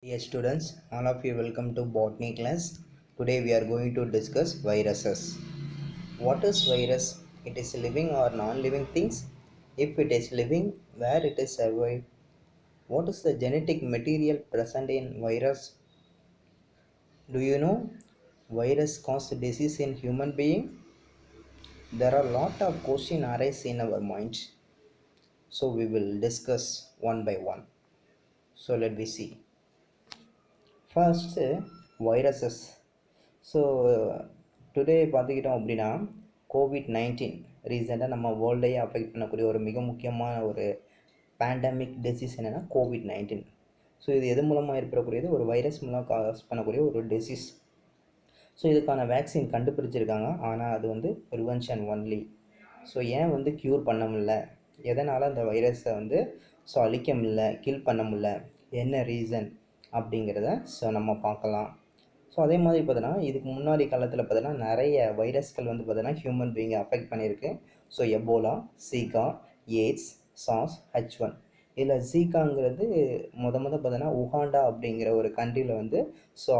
Dear students, all of you welcome to botany class. Today we are going to discuss viruses. What is virus? It is living or non-living things. If it is living, where it is survived? What is the genetic material present in virus? Do you know virus cause disease in human being? There are a lot of question arise in our minds. So we will discuss one by one. So let me see. First, viruses. So today பார்த்துக்கிட்டோம் அப்படின்னா COVID-19 ரீசெண்டாக நம்ம வேர்ல்டையே affect பண்ணக்கூடிய ஒரு மிக முக்கியமான ஒரு pandemic disease என்னென்னா கோவிட்-19. ஸோ இது எது மூலமாக ஏற்படக்கூடியது? ஒரு வைரஸ் மூலம் காஸ் பண்ணக்கூடிய ஒரு டிசீஸ். ஸோ இதுக்கான வேக்சின் கண்டுபிடிச்சிருக்காங்க, ஆனால் அது வந்து ப்ரிவென்ஷன் ஒன்லி. ஸோ ஏன் வந்து க்யூர் பண்ண முடியல, எதனால் அந்த வைரஸை வந்து அழிக்க முடியல, கில் பண்ண முடியல, என்ன ரீசன் அப்படிங்கிறத நம்ம பார்க்கலாம். ஸோ அதே மாதிரி பார்த்தோன்னா இதுக்கு முன்னாடி காலத்தில் பார்த்தோன்னா நிறைய வைரஸ்கள் வந்து பார்த்தோன்னா ஹியூமன் பீயிங்கை அஃபெக்ட் பண்ணியிருக்கு. ஸோ எபோலா, சீகா, எய்ட்ஸ், சாஸ், H1. இதில் ஜீகாங்கிறது பார்த்தோன்னா உகாண்டா அப்படிங்கிற ஒரு கண்ட்ரியில் வந்து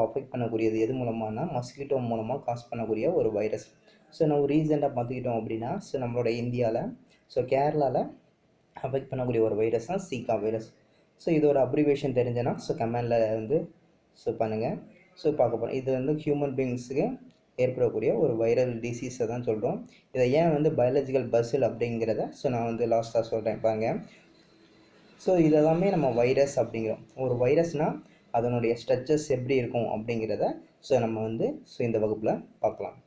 அஃபெக்ட் பண்ணக்கூடியது எது மூலமானா மஸ்கிட்டோ மூலமாக காஸ் பண்ணக்கூடிய ஒரு வைரஸ். ஸோ நம்ம ரீசெண்டாக பார்த்துக்கிட்டோம் அப்படின்னா நம்மளோட இந்தியாவில் கேரளாவில் அஃபெக்ட் பண்ணக்கூடிய ஒரு வைரஸ் தான் சீகா வைரஸ். ஸோ இதோட அப்ரிவேஷன் தெரிஞ்சேன்னா கமெண்டில் வந்து பண்ணுங்கள். பார்க்க போகிறோம். இது வந்து ஹியூமன் பீயிங்ஸுக்கு ஏற்படக்கூடிய ஒரு வைரல் டிசீஸை தான் சொல்கிறோம். இதை ஏன் வந்து பயாலஜிக்கல் பசில் அப்படிங்கிறத நான் வந்து லாஸ்ட்டாக சொல்கிறேன் பாருங்க. இது எல்லாமே நம்ம வைரஸ் அப்படிங்கிறோம். ஒரு வைரஸ்னால் அதனுடைய ஸ்ட்ரக்சர்ஸ் எப்படி இருக்கும் அப்படிங்கிறத நம்ம வந்து இந்த வகுப்பில் பார்க்கலாம்.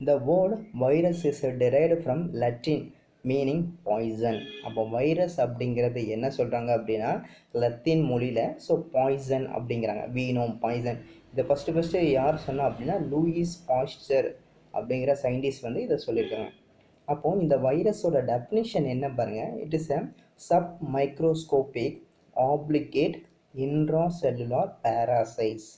The word virus is derived from Latin meaning poison. அப்போ வைரஸ் அப்படிங்கிறது என்ன சொல்கிறாங்க அப்படின்னா லத்தீன் மொழியில் பாய்சன் அப்படிங்கிறாங்க. வீனோம் பாய்சன். இதை ஃபஸ்ட்டு யார் சொன்னா அப்படின்னா லூயிஸ் பாஸ்டர் அப்படிங்கிற சயின்டிஸ்ட் வந்து இதை சொல்லியிருக்காங்க. அப்போது இந்த வைரஸோட டெஃபினிஷன் என்ன பாருங்கள். It is a submicroscopic obligate intracellular parasites.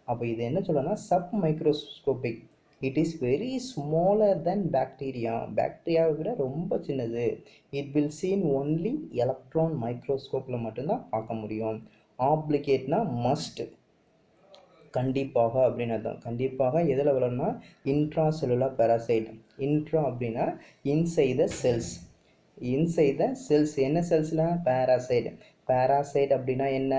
அப்போ இது என்ன சொல்லணும்னா submicroscopic. It is very smaller than bacteria. பாக்டீரியாவை விட ரொம்ப சின்னது. It will seen only electron மைக்ரோஸ்கோப்பில் மட்டும்தான் பார்க்க முடியும். ஆப்ளிகேட்னா மஸ்ட், கண்டிப்பாக அப்படின்னு அர்த்தம். கண்டிப்பாக எதில் வளரணும்னா இன்ட்ரா செல்லுலார் பேராசைட். இன்ட்ரா அப்படின்னா inside the cells. Inside the cells என்ன செல்ஸில்? பேராசைட். பேராசைட் அப்படின்னா என்ன?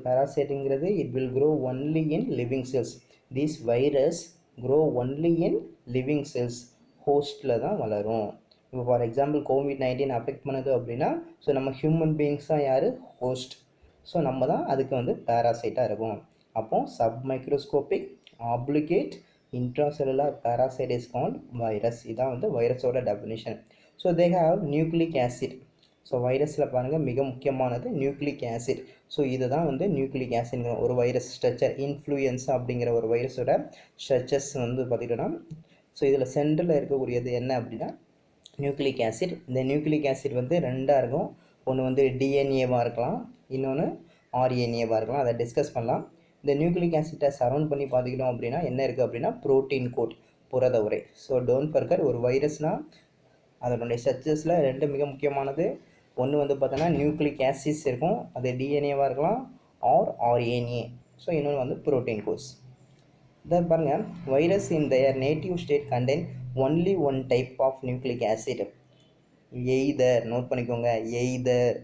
பேராசைட்டுங்கிறது it will grow only in living cells. This virus grow only in living cells. ஹோஸ்டில் தான் வளரும். இப்போ ஃபார் எக்ஸாம்பிள் கோவிட்-19 அஃபெக்ட் பண்ணுது அப்படின்னா நம்ம ஹியூமன் பீயிங்ஸ் தான் யார்? ஹோஸ்ட். நம்ம தான் அதுக்கு வந்து பேராசைட்டாக இருக்கும். அப்போ submicroscopic obligate intracellular parasite is called virus. இதான் வந்து வைரஸோட definition. They have nucleic acid. வைரஸில் பாருங்கள் மிக முக்கியமானது நியூக்ளிக் ஆசிட். இதுதான் வந்து நியூக்ளிக் ஆசிட்ங்கிற ஒரு வைரஸ் ஸ்ட்ரக்சர். இன்ஃப்ளூயன்ஸா அப்படிங்கிற ஒரு வைரஸோட ஸ்ட்ரக்சர்ஸ் வந்து பார்த்துக்கிட்டோன்னா இதில் சென்டரில் இருக்கக்கூடியது என்ன அப்படின்னா நியூக்ளிக் ஆசிட். இந்த நியூக்ளிக் ஆசிட் வந்து ரெண்டாக இருக்கும். ஒன்று வந்து டிஎன்ஏவாக இருக்கலாம், இன்னொன்று ஆர்என்ஏவாக இருக்கலாம். அதை டிஸ்கஸ் பண்ணலாம். இந்த நியூக்ளிக் ஆசிட்டை சரௌண்ட் பண்ணி பார்த்துக்கிட்டோம் அப்படின்னா என்ன இருக்குது அப்படின்னா ப்ரோட்டீன் கோட், புரத உரை. டோன்ட் ஃபர்கெட், ஒரு வைரஸ்னால் அதனுடைய ஸ்ட்ரக்சர்ஸில் ரெண்டு மிக முக்கியமானது. ஒன்று வந்து பார்த்தோன்னா நியூக்ளிக் ஆசிட்ஸ் இருக்கும், அது டிஎன்ஏவாக இருக்கலாம் ஆர்என்ஏ. இன்னொன்று வந்து ப்ரோட்டீன் கோட்ஸ். இதை பாருங்கள், virus in their native state contain only one type of nucleic acid. Either, note பண்ணிக்கோங்க, எய்தர்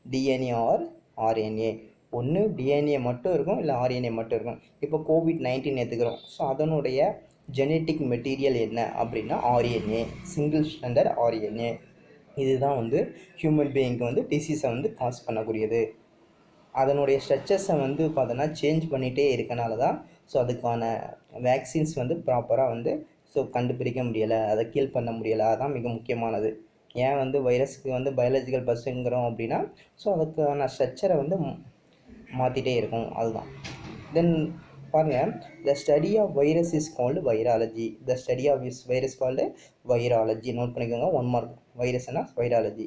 டிஎன்ஏ ஆர் ஆர்என்ஏ. ஒன்று டிஎன்ஏ மட்டும் இருக்கும், இல்லை ஆர்என்ஏ மட்டும் இருக்கும். இப்போ கோவிட்-19 எடுத்துக்கிறோம். அதனுடைய ஜெனட்டிக் மெட்டீரியல் என்ன அப்படின்னா ஆர்என்ஏ, சிங்கிள் ஸ்டாண்டர்ட் ஆர்என்ஏ. இதுதான் வந்து ஹியூமன் பீயிங்க்கு வந்து டிசீஸை வந்து காஸ் பண்ணக்கூடியது. அதனுடைய ஸ்ட்ரக்சர்ஸை வந்து பார்த்தோன்னா சேஞ்ச் பண்ணிகிட்டே இருக்கனால தான் அதுக்கான வேக்சின்ஸ் வந்து ப்ராப்பராக வந்து கண்டுபிடிக்க முடியலை, அதை கீல் பண்ண முடியலை. அதுதான் மிக முக்கியமானது. ஏன் வந்து வைரஸ்க்கு வந்து பயாலஜிக்கல் பஸ்ஸுங்கிறோம் அப்படின்னா அதுக்கான ஸ்ட்ரக்சரை வந்து மாற்றிட்டே இருக்கும். அதுதான். தென் பாருங்கள், the study of virus is called virology. The study of is virus called virology. Note பண்ணிக்கோங்க, 1 மார்க். வைரஸ்னா வைராலஜி.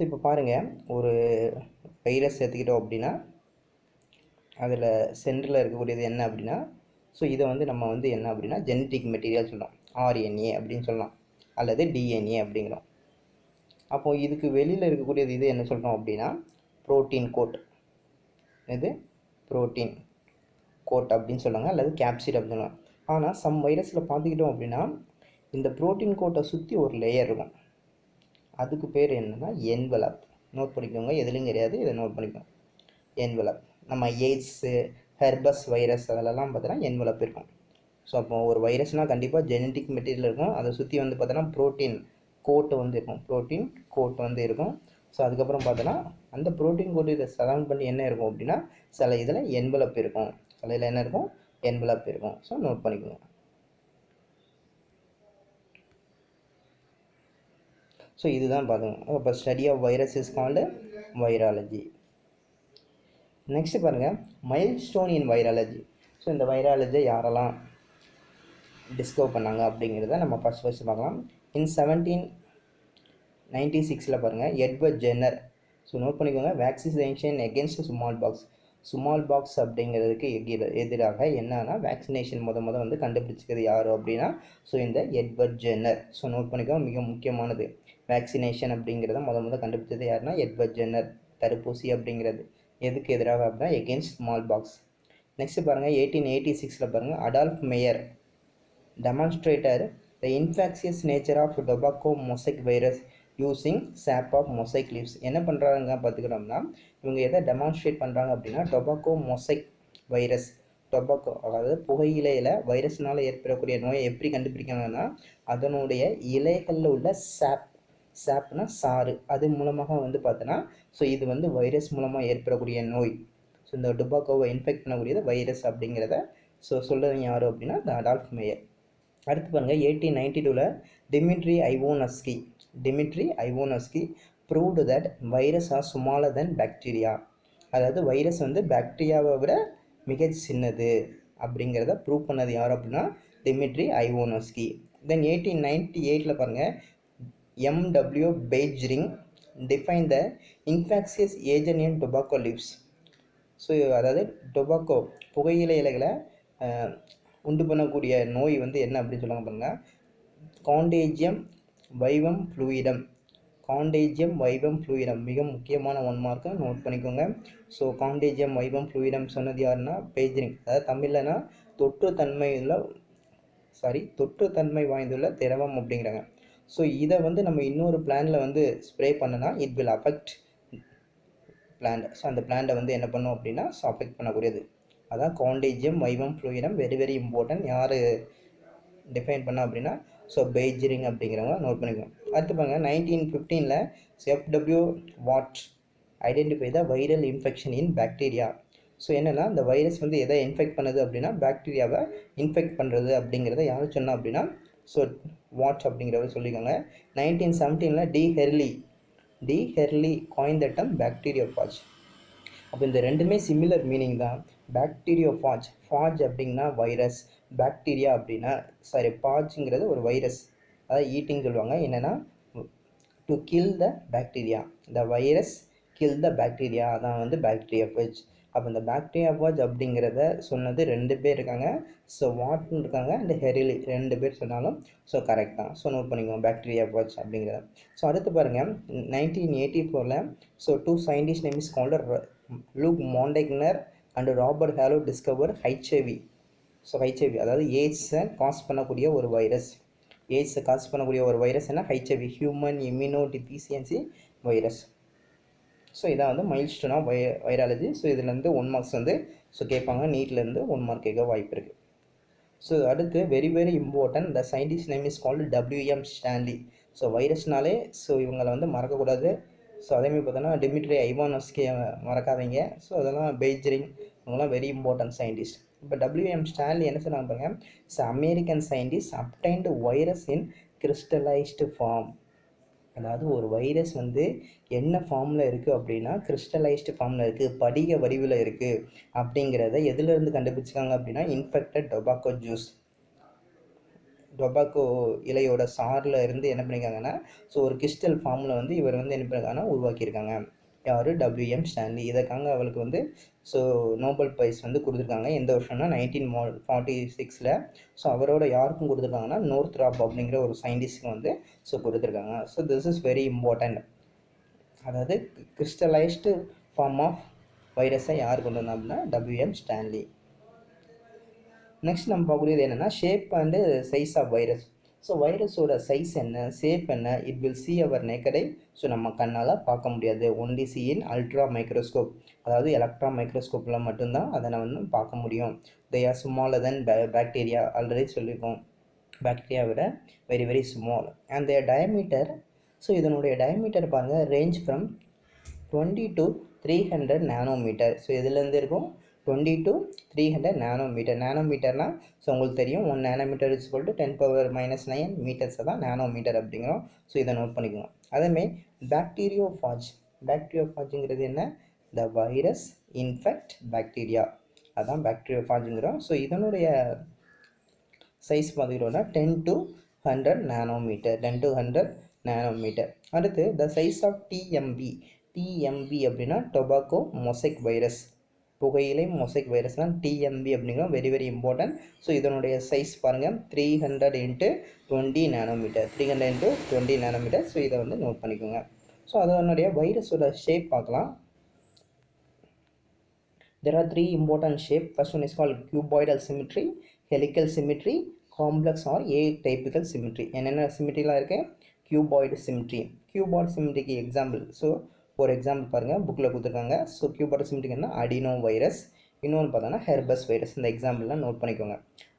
இப்போ பாருங்கள், ஒரு வைரஸ் எடுத்துக்கிட்டோம் அப்படின்னா அதில் சென்டரில் இருக்கக்கூடியது என்ன அப்படின்னா இதை வந்து நம்ம வந்து என்ன அப்படின்னா ஜெனட்டிக் மெட்டீரியல் சொல்லலாம். ஆர்என்ஏ அப்படின்னு சொல்லலாம், அல்லது டிஎன்ஏ அப்படிங்கிறோம். அப்போது இதுக்கு வெளியில் இருக்கக்கூடியது இது என்ன சொல்கிறோம் அப்படின்னா ப்ரோட்டீன் கோட். இது ப்ரோட்டீன் கோட் அப்படின்னு சொல்லுவாங்க, அல்லது கேப்சிட் அப்படின்னு சொல்லுவாங்க. ஆனால் சம் வைரஸில் பார்த்துக்கிட்டோம் அப்படின்னா இந்த ப்ரோட்டீன் கோட்டை சுற்றி ஒரு லேயர் இருக்கும், அதுக்கு பேர் என்னென்னா என்வலப். நோட் பண்ணிக்கோங்க, எதுலையும் கிடையாது, இதை நோட் பண்ணிக்கோங்க. என்வலப். நம்ம எய்ட்ஸு, ஹெர்பஸ் வைரஸ் அதிலெல்லாம் பார்த்தோன்னா என்வலப் இருக்கும். ஸோ அப்போ ஒரு வைரஸ்னால் கண்டிப்பாக ஜெனட்டிக் மெட்டீரியல் இருக்கும், அதை சுற்றி வந்து பார்த்தோன்னா ப்ரோட்டீன் கோட்டு வந்து இருக்கும், ப்ரோட்டீன் கோட் வந்து இருக்கும். ஸோ அதுக்கப்புறம் பார்த்தோன்னா அந்த ப்ரோட்டீன் கோட்டு இதை சரவுண்ட் பண்ணி என்ன இருக்கும் அப்படின்னா சில இதில் என்வலப் இருக்கும், சில இதில் என்ன இருக்கும் என்வலப் இருக்கும். ஸோ நோட் பண்ணிக்கோங்க. ஸோ இதுதான் பார்த்துங்க. இப்போ study of virus is called virology. Next பாருங்கள், மைல்ஸ்டோன் இன் வைராலஜி. ஸோ இந்த வைராலஜியை யாரெல்லாம் டிஸ்கவர் பண்ணாங்க அப்படிங்கிறத நம்ம ஃபஸ்ட் பார்க்கலாம். இன் 1796 பாருங்கள், எட்வர்ட் ஜென்னர். ஸோ நோட் பண்ணிக்கோங்க, vaccination against small box. Small box அப்படிங்கிறதுக்கு எதிராக என்னன்னா வேக்சினேஷன் வந்து கண்டுபிடிச்சிக்கிறது யார் அப்படின்னா ஸோ இந்த எட்வர்ட் ஜென்னர். ஸோ நோட் பண்ணிக்கோங்க, மிக முக்கியமானது. வேக்சினேஷன் அப்படிங்கிறத கண்டுபிடிச்சது யாருன்னா எட்வர்ட் ஜென்னர். தடுப்பூசி அப்படிங்கிறது எதுக்கு எதிராக அப்படின்னா எகென்ஸ்ட் ஸ்மால் பாக்ஸ். நெக்ஸ்ட் பாருங்கள், 1886 பாருங்கள், Adolf mayor demonstrated the infectious nature of tobacco mosaic virus using sap of mosaic leaves. என்ன பண்ணுறாங்க பார்த்துக்கிட்டோம்னா இவங்க எதை டெமான்ஸ்ட்ரேட் பண்ணுறாங்க அப்படின்னா டொபாக்கோ மொசைக் வைரஸ். டொபாக்கோ அதாவது புகையிலையில் வைரஸ்னால் ஏற்படக்கூடிய நோயை எப்படி கண்டுபிடிக்காங்கன்னா அதனுடைய இலைகளில் உள்ள சாப்னா சாறு, அது மூலமாக வந்து பார்த்தோன்னா ஸோ இது வந்து வைரஸ் மூலமாக ஏற்படக்கூடிய நோய். ஸோ இந்த டொபாக்கோவை இன்ஃபெக்ட் பண்ணக்கூடியது வைரஸ் அப்படிங்கிறத ஸோ சொல்கிறது யார் அப்படின்னா இந்த அடால்ஃப் மேயர். அடுத்து பாருங்கள், 1892 Dmitri Ivanovsky proved that virus are smaller than bacteria. அதாவது வைரஸ் வந்து பாக்டீரியாவை விட மிக சின்னது அப்படிங்கிறத ப்ரூவ் பண்ணது யார் அப்படின்னா டிமிட்ரி ஐவோனஸ்கி. தென் 1898 பாருங்கள், MW Beijerinck define the infectious agent in tobacco leaves. So அதாவது டொபாக்கோ புகையிலை இலைகளை உண்டு பண்ணக்கூடிய நோய் வந்து என்ன அப்படின்னு சொல்லுவாங்க பாருங்கள், காண்டேஜியம் வைவம் ஃப்ளூயிடம். காண்டேஜியம் வைவம் ஃப்ளூயிடம் மிக முக்கியமான 1 மார்க்கு நோட் பண்ணிக்கோங்க. ஸோ காண்டேஜியம் வைவம் ஃப்ளூயிடம் சொன்னது யாருன்னா பெய்ஜரிங். அதாவது தமிழ்லனா தொற்றுத்தன்மை வாய்ந்துள்ள திரவம் அப்படிங்கிறாங்க. ஸோ இதை வந்து நம்ம இன்னொரு பிளான்ல வந்து ஸ்ப்ரே பண்ணனா it will affect plant. So அந்த பிளான்ட்டை வந்து என்ன பண்ணும் அப்படின்னா அஃபெக்ட் பண்ணக்கூடியது. அதான் காண்டேஜியம் வைவம் ஃப்ளூயிடம் வெரி இம்பார்ட்டன்ட். யார் டிஃபைன் பண்ணா அப்படின்னா ஸோ பெய்ஜரிங் அப்படிங்கிறவங்க நோட் பண்ணிக்கோங்க. அடுத்து பாருங்க, 1915 FW what identify the viral infection in bacteria. So என்னென்னா இந்த வைரஸ் வந்து எதை இன்ஃபெக்ட் பண்ணுது அப்படின்னா பாக்டீரியாவை இன்ஃபெக்ட் பண்ணுறது அப்படிங்கிறத யார் சொன்னா அப்படின்னா ஸோ வாட் அப்படிங்கிறத சொல்லிக்கோங்க. 1917 d'Herelle coined the term bacteriophage. அப்போ இந்த ரெண்டுமே சிமிலர் மீனிங் தான். பாக்டீரியோஃபாஜ், ஃபாஜ் அப்படின்னா வைரஸ், பாக்டீரியா அப்படின்னா பாஜ்ங்கிறது ஒரு வைரஸ், அதாவது ஈட்டிங் சொல்லுவாங்க. என்னென்னா to kill the bacteria, the virus kill the bacteria, அதான் வந்து பாக்டீரியோஃபாஜ். அப்போ இந்த பாக்டீரியோஃபாஜ் அப்படிங்கிறத சொன்னது 2 பேர் இருக்காங்க. ஸோ வாட்னு இருக்காங்க அண்ட் ஹெரிலி, 2 பேர் சொன்னாலும் ஸோ கரெக்ட் தான். ஸோ நோட் பண்ணிக்கோங்க பாக்டீரியோஃபாஜ் அப்படிங்கிறத. ஸோ அடுத்து பாருங்கள், 1984 so 2 scientist name is called Luc Montagnier and Robert Gallo discover HIV. So HIV அதாவது எய்ட்ஸை காஸ் பண்ணக்கூடிய ஒரு வைரஸ். என்ன HIV, human immunodeficiency virus. So இதான் வந்து மைல்ஸ்டோன் ஆஃப் வைராலஜி. ஸோ இதுலேருந்து 1 மார்க்ஸ் வந்து ஸோ கேட்பாங்க, நீட்லேருந்து 1 மார்க் கேட்க வாய்ப்பு இருக்குது. ஸோ அடுத்து very important, the scientist name is called WM Stanley. So வைரஸ்னாலே ஸோ இவங்களை வந்து மறக்கக்கூடாது. ஸோ அதேமாதிரி பார்த்தோன்னா டிமிட்ரி ஐவானோஸ்கி மறக்காதீங்க. ஸோ அதெல்லாம் பெய்ஜரிங், இவங்கெல்லாம் வெரி இம்பார்ட்டன்ட் சயின்டிஸ்ட். இப்போ WM ஸ்டான்லி என்ன சொன்னாங்க பாருங்க, American scientist obtained virus in crystallized form. அதாவது ஒரு வைரஸ் வந்து என்ன ஃபார்மில் இருக்குது அப்படின்னா கிறிஸ்டலைஸ்டு ஃபார்மில் இருக்குது, படிக வடிவில் இருக்குது அப்படிங்கிறத எதுலேருந்து கண்டுபிடிச்சிக்காங்க அப்படின்னா இன்ஃபெக்டட் டொபாக்கோ ஜூஸ், டொபாக்கோ இலையோட சாரில் இருந்து என்ன பண்ணியிருக்காங்கன்னா ஸோ ஒரு கிறிஸ்டல் ஃபார்மில் வந்து இவர் வந்து என்ன பண்ணியிருக்காங்கன்னா உருவாக்கியிருக்காங்க. யார்? WM Stanley. இதற்காக அவளுக்கு வந்து ஸோ நோபல் ப்ரைஸ் வந்து கொடுத்துருக்காங்க. எந்த வருஷம்னா 1946. ஸோ அவரோட யாருக்கும் கொடுத்துருக்காங்கன்னா நோர்த்ராப் அப்படிங்கிற ஒரு சயின்டிஸ்ட்க்கு வந்து ஸோ கொடுத்துருக்காங்க. So this is very important. அதாவது கிறிஸ்டலைஸ்டு ஃபார்ம் ஆஃப் வைரஸை யார் கொண்டு வந்தா அப்படின்னா டபிள்யூஎம் ஸ்டான்லி. நெக்ஸ்ட் நம்ம பார்க்கக்கூடியது என்னென்னா shape and size of virus. So வைரஸோட சைஸ் என்ன, ஷேப் என்ன, இட் வில் சி அவர் நேக்கடை. ஸோ நம்ம கண்ணால் பார்க்க முடியாது. Only see in ultra microscope, அதாவது எலக்ட்ரான் மைக்ரோஸ்கோப்பில் மட்டும்தான் அதை வந்து பார்க்க முடியும். They are smaller than bacteria, already சொல்லியிருக்கோம், பாக்டீரியா விட very very small. And their diameter, so இதனுடைய டயமீட்டர் பாருங்கள், range from 20 to 300 nanometer. So இதுலேருந்து இருக்கும் 20 to 300 நானோமீட்டர். நானோமீட்டர்னால் ஸோ உங்களுக்கு தெரியும் 1 நானோமீட்டர் இஸ் ஈக்குவல் டு 10⁻⁹ மீட்டர்ஸை தான் நானோமீட்டர் அப்படிங்கிறோம். ஸோ இதை நோட் பண்ணிக்கோங்க. அதேமாதிரி பாக்டீரியோஃபாஜ், பாக்டீரியோஃபாஜுங்கிறது என்ன, த வைரஸ் இன்ஃபெக்ட் பாக்டீரியா, அதுதான் பாக்டீரியோஃபாஜுங்கிறோம். ஸோ இதனுடைய சைஸ் பார்த்துக்கிட்டோன்னா 10 to 100 நானோமீட்டர், 10 to 100 நானோமீட்டர். அடுத்து the size of TMP. TMP அப்படின்னா டொபாக்கோ மொசைக் வைரஸ், புகையிலை மொசைக் வைரஸ் தான் டிஎம்பி அப்படிங்கிறோம், வெரி வெரி இம்பார்ட்டன்ட். ஸோ இதனுடைய சைஸ் பாருங்கள் 300 × 20 நானோமீட்டர், 300 × 20 நானோமீட்டர். ஸோ இதை வந்து நோட் பண்ணிக்கோங்க. ஸோ அதனுடைய வைரஸோட ஷேப் பார்க்கலாம். There are 3 important shapes. First one is called cuboidal symmetry, helical symmetry, complex or atypical symmetry. என்னென்ன சிமெட்ரிலாம் இருக்குது, cuboid symmetry. cuboid symmetryக்கு எக்ஸாம்பிள், ஸோ ஒரு எக்ஸாம்பிள் பாருங்கள் புக்கில் கொடுத்துருக்காங்க. ஸோ cuboid symmetry என்ன, அடினோ வைரஸ், இன்னொன்று பார்த்தோன்னா ஹெர்பஸ் வைரஸ். இந்த எக்ஸாம்பிள்லாம் நோட் பண்ணிக்கோங்க.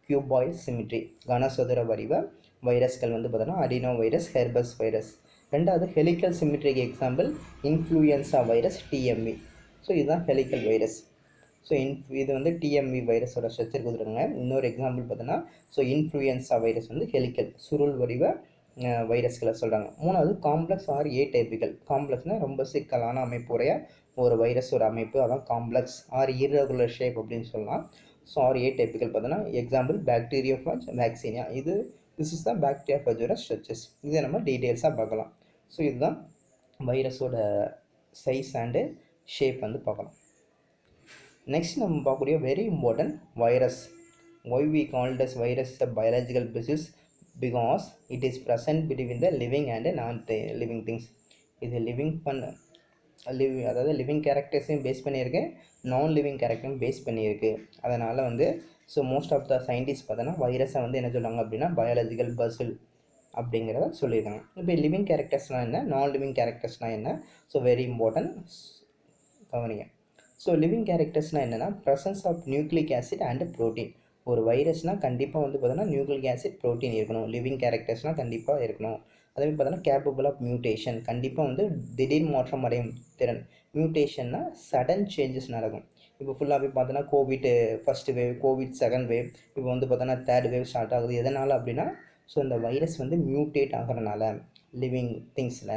cuboid symmetry கனசதுர வடிவ வைரஸ்கள் வந்து பார்த்தோன்னா அடினோ வைரஸ், ஹெர்பஸ் வைரஸ். ரெண்டாவது ஹெலிக்கல் சிமெட்ரிக்கு example influenza virus, TMV. So இதுதான் ஹெலிக்கல் வைரஸ். ஸோ இது வந்து டிஎம்வி வைரஸோட ஸ்ட்ரக்சர் கொடுத்துருக்காங்க. இன்னொரு எக்ஸாம்பிள் பார்த்தோன்னா ஸோ இன்ஃப்ளூயன்சா வைரஸ் வந்து ஹெலிக்கல் சுருள் வடிவ வைரஸ்களை சொல்கிறாங்க. மூணாவது காம்ப்ளெக்ஸ் ஆர் ஏடைபிக்கல். காம்ப்ளெக்ஸ்னால் ரொம்ப சிக்கலான அமைப்புடைய ஒரு வைரஸோட அமைப்பு, அதான் காம்ப்ளெக்ஸ் ஆர் இர்ரெகுலர் ஷேப் அப்படின்னு சொல்லலாம். ஸோ ஆர் ஏடைபிக்கல் பார்த்தோன்னா example bacteriophage, vaccinia. This is the பாக்டீரியோஃபாஜோட ஸ்ட்ரக்சர்ஸ். இதை நம்ம டீட்டெயில்ஸாக பார்க்கலாம். ஸோ இதுதான் வைரஸோட சைஸ் அண்டு ஷேப் வந்து பார்க்கலாம். நெக்ஸ்ட் நம்ம பார்க்கக்கூடிய very important virus. Why we called as virus a biological pieces because it is present between the living and non living things. இது அதாவது லிவிங் கேரக்டர்ஸையும் பேஸ் பண்ணியிருக்கு, நான் லிவிங் கேரக்டரையும் பேஸ் பண்ணியிருக்கு. அதனால் வந்து so most of the scientist பார்த்தோன்னா வைரஸை வந்து என்ன சொல்கிறாங்க அப்படின்னா பயாலஜிக்கல் பசில் அப்படிங்கிறத சொல்லியிருக்காங்க. இப்போ லிவிங் கேரக்டர்ஸ்னால் என்ன, நான் லிவிங் கேரக்டர்ஸ்னால் என்ன, ஸோ வெரி இம்பார்ட்டன்ட் கவனிங்க. ஸோ லிவிங் கேரக்டர்ஸ்னால் என்னென்னா presence of nucleic acid and protein. ஒரு வைரஸ்னால் கண்டிப்பாக வந்து பார்த்தோன்னா நியூக்ளிக் ஆசிட் ப்ரோட்டீன் இருக்கணும். லிவிங் கேரக்டர்ஸ்னால் கண்டிப்பாக இருக்கணும். அதேமாதிரி பார்த்தோன்னா கேப்பபிள் ஆஃப் மியூட்டேஷன், கண்டிப்பாக வந்து திடீர் மாற்றம் அடையும் திறன். மியூட்டேஷன்னா சடன் சேஞ்சஸ் நடக்கும். இப்போ ஃபுல்லாகவே பார்த்தோன்னா Covid first wave, Covid second wave, இப்போ வந்து பார்த்தோன்னா தேர்ட் வேவ் ஸ்டார்ட் ஆகுது. எதனால் அப்படின்னா ஸோ இந்த வைரஸ் வந்து மியூட்டேட் ஆகிறனால லிவிங் திங்ஸில்.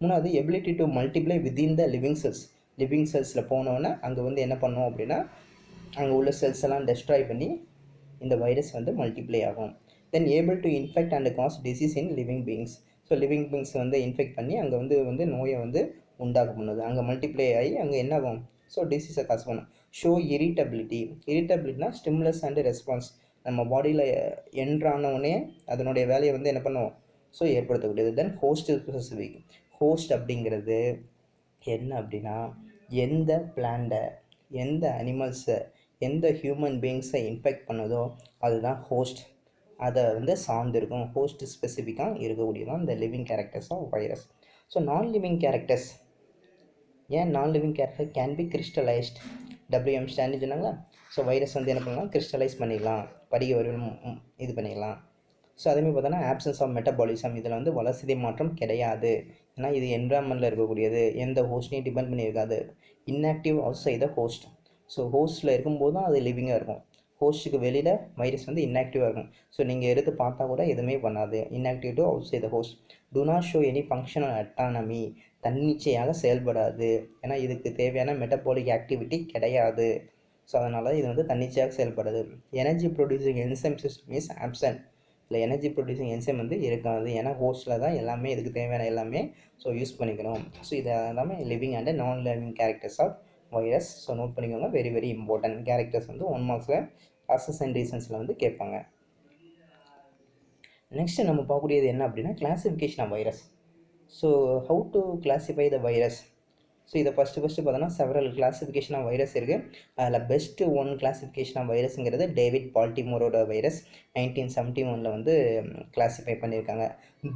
மூணாவது ability to multiply within the living cells. Living செல்ஸில் போனோன்னே அங்கே வந்து என்ன பண்ணோம் அப்படின்னா அங்கே உள்ள செல்ஸ் எல்லாம் டெஸ்ட்ராய் பண்ணி இந்த வைரஸ் வந்து மல்டிப்ளை ஆகும். Then able to infect and cause disease in living beings. So living beings வந்து இன்ஃபெக்ட் பண்ணி அங்கே வந்து நோயை வந்து உண்டாக்க பண்ணுது. அங்கே மல்டிப்ளை ஆகி அங்கே என்ன ஆகும், ஸோ டிசீஸை காசு பண்ணும். Show irritability. இரிட்டபிலிட்டினா ஸ்டிமுலஸ் அண்ட் ரெஸ்பான்ஸ். நம்ம பாடியில் என்ட்ரானவுடனே அதனுடைய வேலையை வந்து என்ன பண்ணுவோம், ஸோ ஏற்படுத்தக்கூடியது. Then host specific. ஹோஸ்ட் அப்படிங்கிறது என்ன அப்படின்னா எந்த பிளான்ட்டை, எந்த அனிமல்ஸை, எந்த ஹியூமன் பீயிங்ஸை இன்ஃபெக்ட் பண்ணுதோ அதுதான் ஹோஸ்ட். அதை வந்து சார்ந்திருக்கும். ஹோஸ்ட் ஸ்பெசிஃபிக்காக இருக்கக்கூடியதான் இந்த living characters of virus. So non living characters, and non living character can be crystallised. WM Stanley சொன்னாங்களா, ஸோ வைரஸ் வந்து என்ன பண்ணலாம், கிறிஸ்டலைஸ் பண்ணிடலாம், படிக வடிவம் இது பண்ணிடலாம். ஸோ அதேமாதிரி பார்த்தோன்னா ஆப்சன்ஸ் ஆஃப் மெட்டபாலிசம், இதில் வந்து வளர்சிதை மாற்றம் கிடையாது. ஏன்னா இது என்விரான்மெண்ட்டில் இருக்கக்கூடியது, எந்த ஹோஸ்ட்டையும் டிபெண்ட் பண்ணியிருக்காது. Inactive outside the host. So ஹோஸ்ட்டில் இருக்கும்போது தான் அது லிவிங்காக இருக்கும். ஹோஸ்ட்டுக்கு வெளியில் வைரஸ் வந்து இன்ஆக்டிவாக இருக்கும். ஸோ நீங்கள் எடுத்து பார்த்தா கூட எதுவுமே பண்ணாது. Inactive to outside the host. Do not show any functional autonomy. தன்னிச்சையாக செயல்படாது. ஏன்னா இதுக்கு தேவையான மெட்டபாலிக் ஆக்டிவிட்டி கிடையாது. ஸோ அதனால் இது வந்து தன்னிச்சையாக செயல்படாது. Energy producing enzyme system is absent. இல்லை எனர்ஜி ப்ரொடியூசிங் என்சைம் வந்து இருக்காது. ஏன்னா ஹோஸ்ட்டில் தான் எல்லாமே இதுக்கு தேவையான எல்லாமே ஸோ யூஸ் பண்ணிக்கணும். ஸோ இது எல்லாமே living and non living characters of virus. So note பண்ணிக்கோங்க, வெரி வெரி இம்பார்ட்டன்ட் கேரக்டர்ஸ் வந்து 1 மார்க்ஸில் காசஸ் அண்ட் ரீசன்ஸில் வந்து கேட்பாங்க. நெக்ஸ்ட்டு நம்ம பார்க்கக்கூடியது என்ன அப்படின்னா classification of virus. So how to classify the virus? So இதை ஃபஸ்ட்டு பார்த்தோன்னா செவரல் கிளாஸிஃபிகேஷன் ஆஃப் வைரஸ் இருக்குது. அதில் பெஸ்ட்டு ஒன் கிளாஸிஃபிகேஷன் ஆஃப் வைரஸுங்கிறது டேவிட் பால்டிமோரோட வைரஸ் 1971 வந்து கிளாஸிஃபை பண்ணியிருக்காங்க.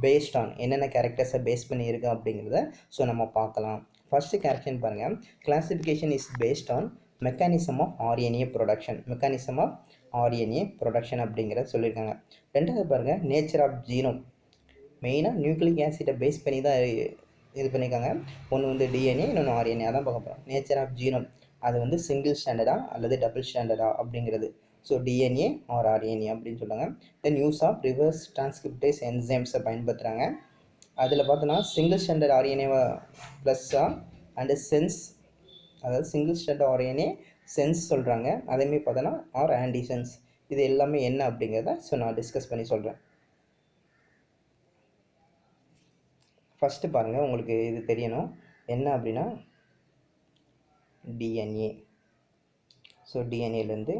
பேஸ்ட் ஆன் என்னென்ன கேரக்டர்ஸை பேஸ் பண்ணியிருக்கு அப்படிங்கிறத ஸோ நம்ம பார்க்கலாம். ஃபஸ்ட்டு கேரக்டர்னு பாருங்கள், classification is based on mechanism of RNA production. Mechanism of RNA production அப்படிங்கிறத சொல்லியிருக்காங்க. ரெண்டாவது பாருங்கள், நேச்சர் ஆஃப் ஜீனோம். மெயினாக நியூக்ளிக் ஆசிடை பேஸ் பண்ணி தான் இது பண்ணியிருக்காங்க. ஒன்று வந்து டிஎன்ஏ, இன்னொன்று ஆர்என்ஏ. அதான் பார்க்க போகிறோம். நேச்சர் ஆஃப் ஜீனோம் அது வந்து சிங்கிள் ஸ்டாண்டர்டா அல்லது டபுள் ஸ்டாண்டர்டா அப்படிங்கிறது. ஸோ டிஎன்ஏ ஆர் ஆர்என்ஏ அப்படின்னு சொல்லுவாங்க. Then use of reverse transcriptase என்சைம்ஸை பயன்படுத்துகிறாங்க. அதில் பார்த்தோன்னா சிங்கிள் ஸ்டாண்டர்ட் ஆர்என்ஏவை ப்ளஸ்ஸாக அண்டு சென்ஸ், அதாவது சிங்கிள் ஸ்டாண்டர்ட் ஆர்என்ஏ சென்ஸ் சொல்கிறாங்க. அதேமாரி பார்த்தோன்னா ஆர் ஆன்டிசென்ஸ். இது எல்லாமே என்ன அப்படிங்கிறத ஸோ நான் டிஸ்கஸ் பண்ணி சொல்கிறேன். ஃபஸ்ட்டு பாருங்கள், உங்களுக்கு இது தெரியணும் என்ன அப்படின்னா டிஎன்ஏ. ஸோ டிஎன்ஏலேருந்து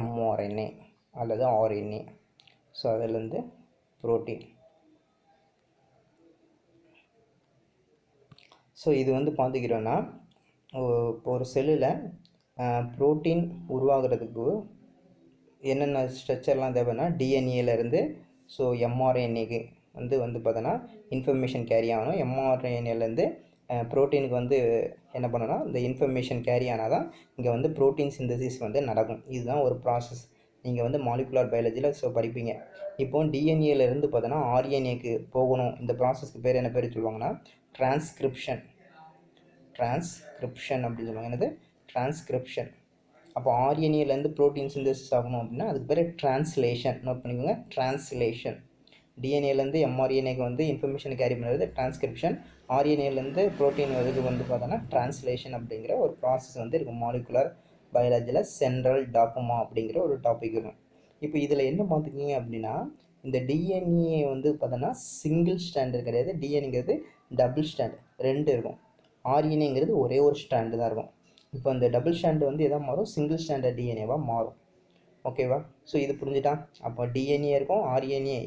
எம்ஆர்என்ஏ அல்லது ஆர்என்ஏ. ஸோ அதிலேருந்து ப்ரோட்டீன். ஸோ இது வந்து பார்த்துக்கிறோன்னா இப்போ ஒரு செல்லில் ப்ரோட்டீன் உருவாகிறதுக்கு என்னென்ன ஸ்ட்ரக்சர்லாம் தேவைன்னா டிஎன்ஏலேருந்து ஸோ எம்ஆர்என்ஏக்கு வந்து பார்த்தோன்னா இன்ஃபர்மேஷன் கேரி ஆகணும். எம்ஆர்என்ஏலேருந்து ப்ரோட்டீனுக்கு வந்து என்ன பண்ணணும்னா இந்த இன்ஃபர்மேஷன் கேரி ஆனால் தான் இங்கே வந்து ப்ரோட்டீன் சிந்தசிஸ் வந்து நடக்கும். இதுதான் ஒரு ப்ராசஸ். நீங்கள் வந்து மாலிகுலர் பயாலஜியில் ஸோ படிப்பீங்க. இப்போ டிஎன்ஏலேருந்து பார்த்தோன்னா ஆர்என்ஏக்கு போகணும். இந்த ப்ராசஸ்க்கு பேர் என்ன பேர் சொல்லுவாங்கன்னா டிரான்ஸ்கிரிப்ஷன் அப்படின்னு சொல்லுவாங்க. என்னது? டிரான்ஸ்கிரிப்ஷன். அப்போ ஆர்என்ஏலேருந்து ப்ரோட்டீன் சிந்தசிஸ் ஆகணும் அப்படின்னா அதுக்கு பேர் டிரான்ஸ்லேஷன். நோட் பண்ணிக்கோங்க, டிரான்ஸ்லேஷன். டிஎன்ஏலேருந்து எம்ஆர்என்ஏக்கு வந்து இன்ஃபர்மேஷன் கேரி பண்ணுறது டிரான்ஸ்கிரிப்ஷன். ஆர்என்ஏலேருந்து ப்ரோட்டீன் இதுக்கு வந்து பார்த்தோன்னா டிரான்ஸ்லேஷன் அப்படிங்கிற ஒரு ப்ராசஸ் வந்து இருக்கும். மாலிகுலர் பயாலஜியில் சென்ட்ரல் டாக்குமா அப்படிங்கிற ஒரு டாபிக் இருக்கும். இப்போ இதில் என்ன பார்த்துக்கிங்க அப்படின்னா இந்த டிஎன்ஏ வந்து பார்த்தோன்னா சிங்கிள் ஸ்டாண்டர்ட் கிடையாது. டிஎன்ஏங்கிறது டபுள் ஸ்டாண்டர்ட், ரெண்டு இருக்கும். ஆர்என்ஏங்கிறது ஒரே ஒரு ஸ்டாண்டு தான் இருக்கும். இப்போ இந்த டபுள் ஸ்டாண்டு வந்து எதாக மாறும்? சிங்கிள் ஸ்டாண்டர்ட் டிஎன்ஏவாக மாறும். ஓகேவா? ஸோ இது புரிஞ்சுட்டா? அப்போ டிஎன்ஏ இருக்கும், ஆர்என்ஏ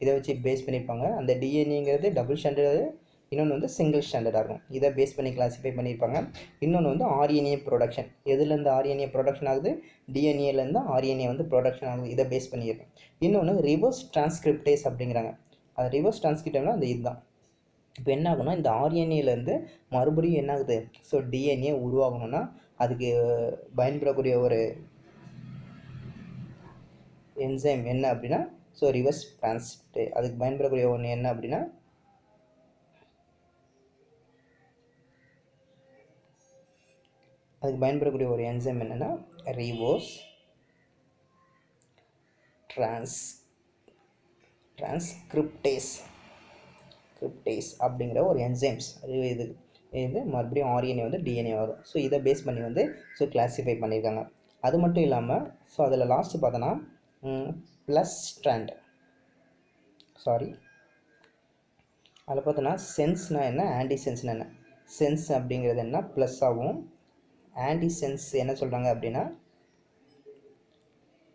இதை வச்சு பேஸ் பண்ணியிருப்பாங்க. அந்த டிஎன்ஏங்கிறது டபுள் ஸ்டாண்டர்டு, இன்னொன்று வந்து சிங்கிள் ஸ்டாண்டர்டாக இருக்கும். இதை பேஸ் பண்ணி கிளாஸிஃபை பண்ணியிருப்பாங்க. இன்னொன்று வந்து ஆர்என்ஏ ப்ரொடக்ஷன். எதுலேருந்து ஆர்என்ஏ ப்ரொடக்ஷன் ஆகுது? டிஎன்ஏலேருந்து ஆர்என்ஏ வந்து ப்ரொடக்ஷன் ஆகுது. இதை பேஸ் பண்ணியிருக்கும். இன்னொன்று ரிவர்ஸ் டிரான்ஸ்கிரிப்டேஸ் அப்படிங்கிறாங்க. அது ரிவர்ஸ் டிரான்ஸ்கிரிப்டேஸ்னா அந்த இதுதான். இப்போ என்ன ஆகுனா இந்த ஆர்என்ஏலேருந்து மறுபடியும் என்ன ஆகுது? ஸோ டிஎன்ஏ உருவாகணும்னா அதுக்கு பயன்படக்கூடிய ஒரு என்சைம் என்ன அப்படின்னா ஸோ ரிவர்ஸ் டிரான்ஸ்கிரிப்டேஸ். அதுக்கு பயன்படக்கூடிய ஒன்று என்ன அப்படின்னா அதுக்கு பயன்படக்கூடிய ஒரு என்சைம் என்னென்னா ரிவர்ஸ் டிரான்ஸ்கிரிப்டேஸ் அப்படிங்கிற ஒரு என்சைம்ஸ். இது மறுபடியும் ஆர்என்ஏ வந்து டிஎன்ஏ வரும். ஸோ இதை பேஸ் பண்ணி வந்து ஸோ கிளாஸிஃபை பண்ணியிருக்காங்க. அது மட்டும் இல்லாமல் ஸோ அதில் லாஸ்ட்டு பார்த்தோன்னா ப்ளஸ் ஸ்ட்ராண்ட், அதில் பார்த்தோன்னா சென்ஸ்னால் என்ன, ஆன்டிசென்ஸ்னால் என்ன? சென்ஸ் அப்படிங்கிறது என்ன ப்ளஸ் ஆகும், ஆன்டிசென்ஸ் என்ன சொல்கிறாங்க அப்படின்னா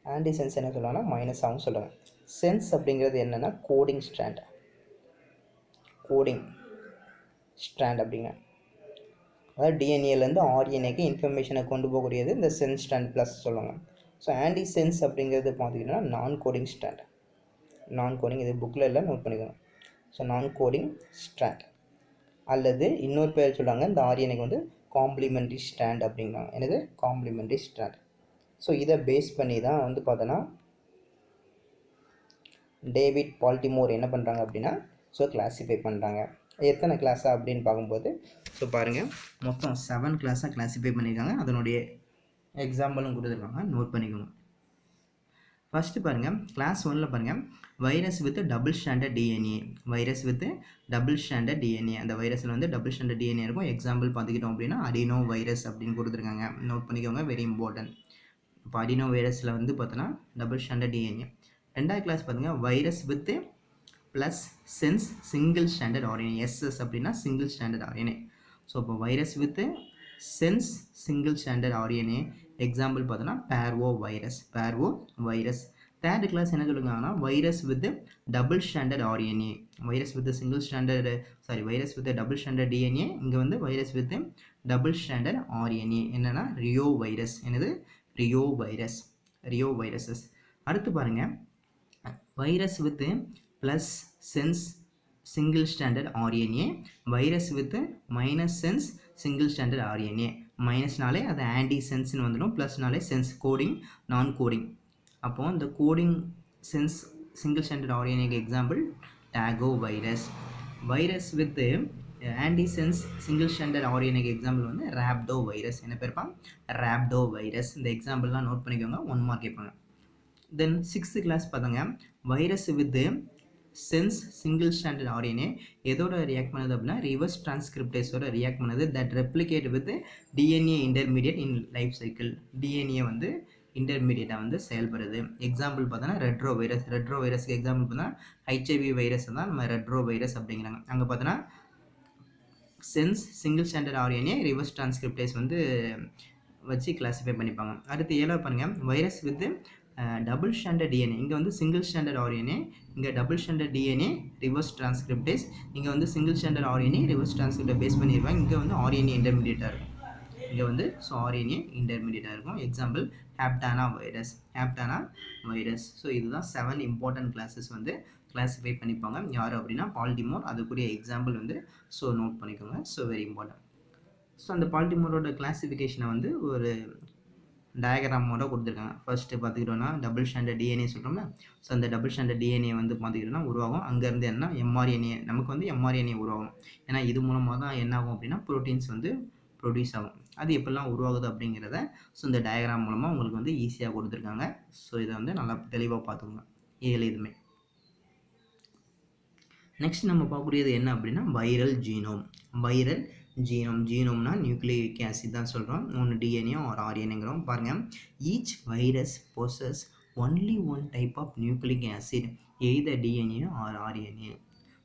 ஆன்டிசென்ஸ் என்ன சொல்கிறாங்கன்னா மைனஸ் ஆகும் சொல்கிறாங்க. சென்ஸ் அப்படிங்கிறது என்னென்னா கோடிங் ஸ்ட்ராண்ட் அப்படிங்க. அதாவது டிஎன்ஏலேருந்து ஆர்என்ஏக்கு இன்ஃபர்மேஷனை கொண்டு போகக்கூடியது இந்த சென்ஸ் ஸ்ட்ராண்ட் ப்ளஸ் சொல்லுவாங்க. ஸோ ஆன்டிசென்ஸ் அப்படிங்கிறது பார்த்திங்கன்னா நான் கோடிங் ஸ்ட்ராண்ட். இது புக்கில் எல்லாம் நோட் பண்ணிக்கணும். ஸோ நான் கோடிங் ஸ்ட்ராண்ட் அல்லது இன்னொரு பேர் சொல்லுவாங்க இந்த ஆர்என்ஏக்கு வந்து காம்ப்ளிமெண்ட்ரி ஸ்ட்ராண்ட் அப்படிங்கிறாங்க. என்னது? Complementary strand. ஸோ இதை பேஸ் பண்ணி தான் வந்து பார்த்தோன்னா டேவிட் பால்டிமோர் என்ன பண்ணுறாங்க அப்படின்னா ஸோ கிளாஸிஃபை பண்ணுறாங்க. எத்தனை கிளாஸாக அப்படின்னு பார்க்கும்போது ஸோ பாருங்கள், மொத்தம் 7 கிளாஸாக கிளாஸிஃபை பண்ணியிருக்காங்க. அதனுடைய எக்ஸாம்பிளும் கொடுத்துருக்காங்க, நோட் பண்ணிக்கோங்க. ஃபஸ்ட்டு பாருங்கள், கிளாஸ் 1ல் பாருங்கள், virus with double standard DNA. அந்த வைரஸில் வந்து டபுள் ஸ்டாண்டர்ட் டிஎன்ஏ இருக்கும். எக்ஸாம்பிள் பார்த்துக்கிட்டோம் அப்படின்னா அடினோ வைரஸ் அப்படின்னு கொடுத்துருக்காங்க, நோட் பண்ணிக்கோங்க, வெரி இம்பார்ட்டன்ட். இப்போ அடினோ வைரஸில் வந்து பார்த்தோன்னா டபுள் ஸ்டாண்டர்ட் டிஎன்ஏ. ரெண்டாவது கிளாஸ் பாருங்கள், virus with plus sense single standard RNA. SS அப்படின்னா சிங்கிள் ஸ்டாண்டர்ட் ஆர்என்ஏ. ஸோ இப்போ virus with sense single standard RNA example பார்த்தோன்னா பேர்வோ வைரஸ். தேர்ட் கிளாஸ் என்ன சொல்லுவாங்கன்னா virus with double standard RNA, virus with single standard virus with double standard DNA, இங்கே வந்து virus with double standard RNA என்னென்னா Rio virus. என்னது Rio virus, Rio viruses. அடுத்து பாருங்கள் virus with plus sense single standard RNA, virus with minus sense single standard RNA. மைனஸ்னாலே அது ஆன்டி சென்ஸ்னு வந்துடும், ப்ளஸ்னாலே சென்ஸ் கோடிங் நான் கோடிங். அப்போது இந்த கோடிங் சென்ஸ் சிங்கிள் ஸ்டாண்டர்ட் ஆர்என்ஏக்கு example togavirus. Virus with antisense single standard ஆர்என்ஏக்கு எக்ஸாம்பிள் வந்து ராப்டோ வைரஸ். என்ன பேர்ப்பா? ராப்டோ வைரஸ். இந்த எக்ஸாம்பிள்லாம் நோட் பண்ணிக்கோங்க, 1 மார்க் கேட்பாங்க. தென் 6th கிளாஸ் பார்த்தாங்க virus with sense single standard RNA எதோட ரியாக்ட் பண்ணுது அப்படின்னா ரிவர்ஸ் டிரான்ஸ்கிரிப்டேஸோட ரியாக்ட் பண்ணுது that replicate with DNA intermediate in life cycle. DNA வந்து இன்டர்மீடியட்டாக வந்து செயல்படுது. எக்ஸாம்பிள் பார்த்தோன்னா ரெட்ரோ வைரஸ். ரெட்ரோ வைரஸ்க்கு எக்ஸாம்பிள் பார்த்தா ஹெச்ஐவி வைரஸ் தான் நம்ம ரெட்ரோ வைரஸ் அப்படிங்கிறாங்க. அங்கே பார்த்தோன்னா sense single standard RNA reverse transcriptase வந்து வச்சு கிளாஸிஃபை பண்ணிப்பாங்க. அடுத்து 7 பாருங்கள் virus with double standard DNA. இங்கே வந்து சிங்கிள் ஸ்டாண்டர்ட் ஆர்என்ஏ, இங்கே double standard DNA reverse transcriptase. இங்கே வந்து சிங்கிள் ஸ்டாண்டர்ட் ஆர்என்ஏ ரிவர்ஸ் டிரான்ஸ்கிரிப்டை பேஸ் பண்ணியிருப்பாங்க. இங்கே வந்து ஆர்என்ஏ இன்டர்மீடியட்டாக இருக்கும். இங்கே வந்து ஸோ ஆர்என்ஏ இன்டர்மீடியட்டாக இருக்கும். Example hepadnavirus, hepadnavirus. So இதுதான் 7 இம்பார்ட்டன்ட் கிளாஸஸ் வந்து கிளாஸிஃபை பண்ணிப்பாங்க. யார் அப்படின்னா பால்டிமோர். அதுக்குரிய எக்ஸாம்பிள் வந்து ஸோ நோட் பண்ணிக்கோங்க. So very important. ஸோ அந்த பால்டிமோரோட கிளாஸிஃபிகேஷனை வந்து ஒரு டயக்ராமோட கொடுத்துருக்காங்க. ஃபர்ஸ்ட்டு பார்த்துக்கிட்டோன்னா டபுள் ஸ்டாண்டர்ட் டிஎன்ஏ சொல்கிறோம்ல, ஸோ அந்த டபுள் ஸ்டாண்டர்ட் டிஎன்ஏ வந்து பார்த்துக்கிட்டோன்னா உருவாகும். அங்கேருந்து என்ன எம்ஆர்என்ஏ, நமக்கு வந்து எம்ஆர்என்ஏ உருவாகும். ஏன்னா இது மூலமாக தான் என்ன ஆகும் அப்படின்னா ப்ரோட்டீன்ஸ் வந்து ப்ரொடியூஸ் ஆகும். அது எப்படிலாம் உருவாகுது அப்படிங்கிறத ஸோ இந்த டயக்ராம் மூலமாக உங்களுக்கு வந்து ஈஸியாக கொடுத்துருக்காங்க. ஸோ இதை வந்து நல்லா தெளிவாக பார்த்துக்கோங்க இதில் இதுவுமே. நெக்ஸ்ட் நம்ம பார்க்கக்கூடியது என்ன அப்படின்னா வைரல் ஜீனோம். வைரல் ஜீனோம், ஜீனோம்னா நியூக்ளிக் ஆசிட் தான் சொல்கிறோம். ஒன்று டிஎன்ஏ ஆர் ஆர்என்ஏங்கிறோம். பாருங்கள் each virus possess only one type of nucleic acid either DNA or RNA.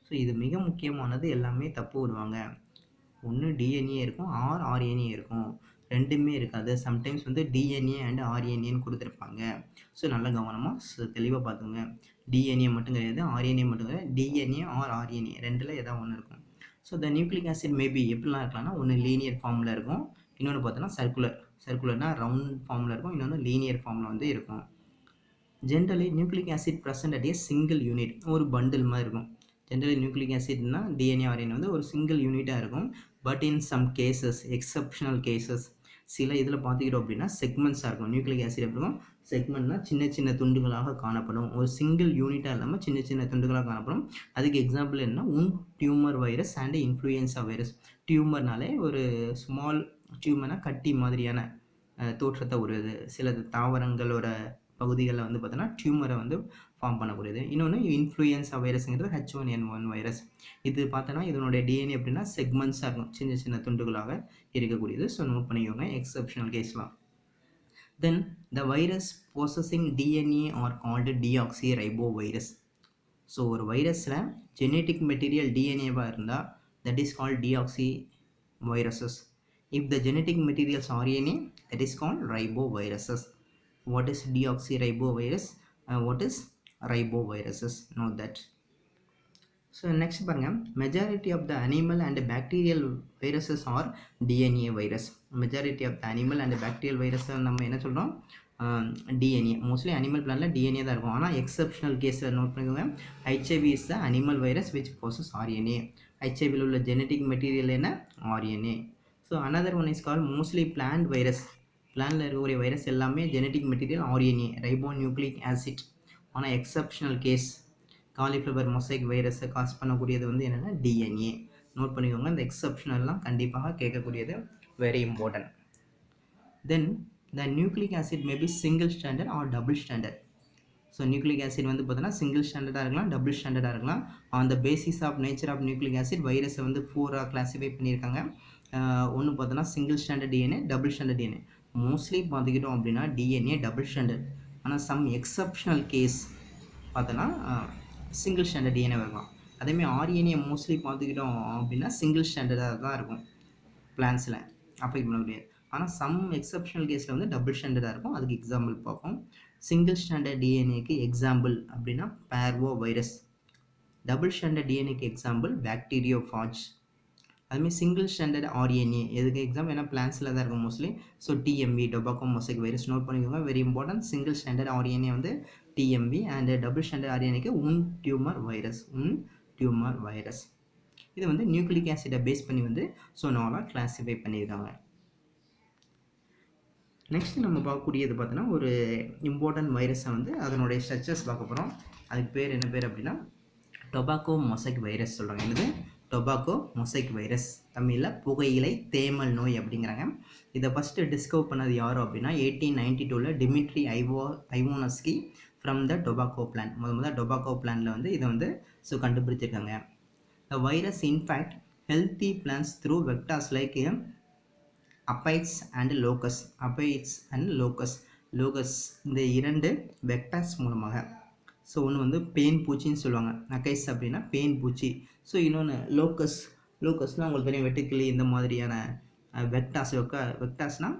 So இது மிக முக்கியமானது, எல்லாமே தப்பு விடுவாங்க. ஒன்று டிஎன்ஏ இருக்கும் ஆர் ஆர்என்ஏ இருக்கும், ரெண்டுமே இருக்காது. சம்டைம்ஸ் வந்து டிஎன்ஏ அண்ட் ஆர்என்ஏன்னு கொடுத்துருப்பாங்க. ஸோ நல்ல கவனமாக தெளிவாக பார்த்துங்க. டிஎன்ஏ மட்டும் கிடையாது, ஆர்என்ஏ மட்டும் கிடையாது, டிஎன்ஏ ஆர் ஆர்என்ஏ ரெண்டில் ஏதாவது ஒன்று இருக்கும். So the nucleic acid maybe எப்படிலாம் இருக்கலாம்னா ஒன்று லீனியர் ஃபார்மில் இருக்கும், இன்னொன்று பார்த்தோன்னா சர்க்குலர்னா ரவுண்ட் ஃபார்மில் இருக்கும், இன்னொன்று லீனியர் ஃபார்மில் வந்து இருக்கும். Generally nucleic acid present at a single unit, ஒரு பண்டில் மாதிரி இருக்கும். ஜென்ரலி நியூக்ளிக் ஆசிட்னா டிஎன்ஏ ஆர்என்ஏ வந்து ஒரு சிங்கிள் யூனிட்டாக இருக்கும். But in some cases, exceptional cases, சில இதில் பார்த்துக்கிட்டோம் அப்படின்னா செக்மெண்ட்ஸாக இருக்கும். நியூக்ளிக் ஆசிட் எப்படி இருக்கும்? செக்மெண்ட்னா சின்ன சின்ன துண்டுகளாக காணப்படும். ஒரு சிங்கிள் யூனிட்டாக இல்லாமல் சின்ன சின்ன துண்டுகளாக காணப்படும். அதுக்கு எக்ஸாம்பிள் என்ன? Tumour virus and influenza virus. டியூமர்னாலே ஒரு ஸ்மால் டியூமர்னா கட்டி மாதிரியான தோற்றத்தை உருவது. சில தாவரங்களோட பகுதிகளில் வந்து பார்த்தோன்னா டியூமரை வந்து ஃபார்ம் பண்ணக்கூடியது. இன்னொன்று இன்ஃப்ளூயன்ஸா வைரஸ்ங்கிறது H1N1 வைரஸ். இது பார்த்தோன்னா இதனுடைய டிஎன்ஏ அப்படின்னா செக்மெண்ட்ஸாக இருக்கும், சின்ன சின்ன துண்டுகளாக இருக்கக்கூடியது. ஸோ நோட் பண்ணிக்கோங்க எக்ஸப்ஷனல் கேஸ்லாம். Then the virus processing DNA or called deoxyribovirus. So ஒரு வைரஸில் ஜெனட்டிக் மெட்டீரியல் டிஎன்ஏவாக இருந்தால் that is called deoxyviruses. If the genetic materials RNA that is called riboviruses. What is deoxyribovirus? What is riboviruses? Know that. So next பாருங்க, majority of the animal and bacterial viruses are DNA virus. Majority of the animal and bacterial virus நம்ம என்ன சொல்கிறோம்? DNA. Mostly animal பிளான்ல DNA தான் இருக்கும். ஆனால் exceptional கேஸில் note பண்ணிக்கோங்க. HIV is the animal virus which possesses RNA. HIVயில் உள்ள ஜெனட்டிக் மெட்டீரியல் என்ன? RNA. So another one is called mostly plant virus. பிளான்ல இருக்கக்கூடிய வைரஸ் எல்லாமே genetic material RNA, ribonucleic acid. ஆனால் எக்ஸப்ஷனல் கேஸ் காலிஃப்ளவர் மொசைக் வைரஸை cause பண்ணக்கூடியது வந்து என்னென்னா டிஎன்ஏ. நோட் பண்ணிக்கோங்க, இந்த எக்ஸப்ஷனல்லாம் கண்டிப்பாக கேட்கக்கூடியது, very important. Then the nucleic acid maybe single standard or double standard. So nucleic acid வந்து பார்த்தோன்னா சிங்கிள் ஸ்டாண்டர்டாக இருக்கலாம், டபுள் ஸ்டாண்டர்டாக இருக்கலாம். On the basis of nature of nucleic acid வைரஸை வந்து 4ஆக கிளாஸிஃபை பண்ணியிருக்காங்க. ஒன்று பார்த்தோன்னா single standard DNA, double standard DNA. Mostly பார்த்துக்கிட்டோம் அப்படின்னா டிஎன்ஏ டபுள் ஸ்டாண்டர்ட். ஆனால் சம் எக்ஸப்ஷனல் கேஸ் பார்த்தோன்னா சிங்கிள் ஸ்டாண்டர்ட் டிஎன்ஏ இருக்கலாம். அதேமாதிரி ஆர்என்ஏ மோஸ்ட்லி பார்த்துக்கிட்டோம் அப்படின்னா சிங்கிள் ஸ்டாண்டர்டாக தான் இருக்கும், பிளான்ஸில் அஃபெக்ட் பண்ண முடியாது. ஆனால் சம் எக்ஸப்ஷனல் கேஸில் வந்து டபுள் ஸ்டாண்டர்டாக இருக்கும். அதுக்கு எக்ஸாம்பிள் பார்ப்போம். சிங்கிள் ஸ்டாண்டர்ட் டிஎன்ஏக்கு எக்ஸாம்பிள் அப்படின்னா பார்வோ வைரஸ். டபுள் ஸ்டாண்டர்ட் டிஎன்ஏக்கு எக்ஸாம்பிள் பாக்டீரியோஃபாஜ். அதுமாதிரி சிங்கிள் ஸ்டாண்டர்ட் ஆர்என்ஏ எதுக்கு எக்ஸாம், ஏன்னா பிளான்ஸில் தான் இருக்கும் mostly. So TMV tobacco mosaic virus note பண்ணிக்கோங்க, very important. Single standard RNA வந்து டிஎம்பி அண்ட் டபுள் ஸ்டாண்டர்ட் ஆர்என்ஏக்கு டியூமர் வைரஸ். இது வந்து நியூக்ளிக் ஆசிடை பேஸ் பண்ணி வந்து ஸோ நாளாக கிளாஸிஃபை பண்ணியிருக்காங்க. நெக்ஸ்ட் நம்ம பார்க்கக்கூடியது பார்த்தோன்னா ஒரு இம்பார்ட்டன்ட் வைரஸை வந்து அதனுடைய ஸ்ட்ரக்சர்ஸ் பார்க்க போகிறோம். அதுக்கு பேர் என்ன பேர் அப்படின்னா டொபாக்கோ மொசைக் வைரஸ் சொல்கிறாங்க. என்னது? டொபாக்கோ மொசைக் வைரஸ், தமிழில் புகையிலை தேமல் நோய் அப்படிங்கிறாங்க. இதை ஃபஸ்ட்டு டிஸ்கவர் பண்ணது யாரோ அப்படின்னா 1892 Dmitri Ivanovsky from the tobacco plant. முதல் டொபாக்கோ பிளானில் வந்து இதை வந்து ஸோ கண்டுபிடிச்சிருக்காங்க. The virus infect healthy plants through vectors like aphids and locust இந்த இரண்டு வெக்டார்ஸ் மூலமாக. ஸோ ஒன்று வந்து பேன் பூச்சின்னு சொல்லுவாங்க, அக்கைஸ் அப்படின்னா பேன் பூச்சி. ஸோ இன்னொன்று லோக்கஸ்னால் உங்களுக்கு தெரியும் வெட்டுக்கிளி, இந்த மாதிரியான வெக்டார்ஸ்னால்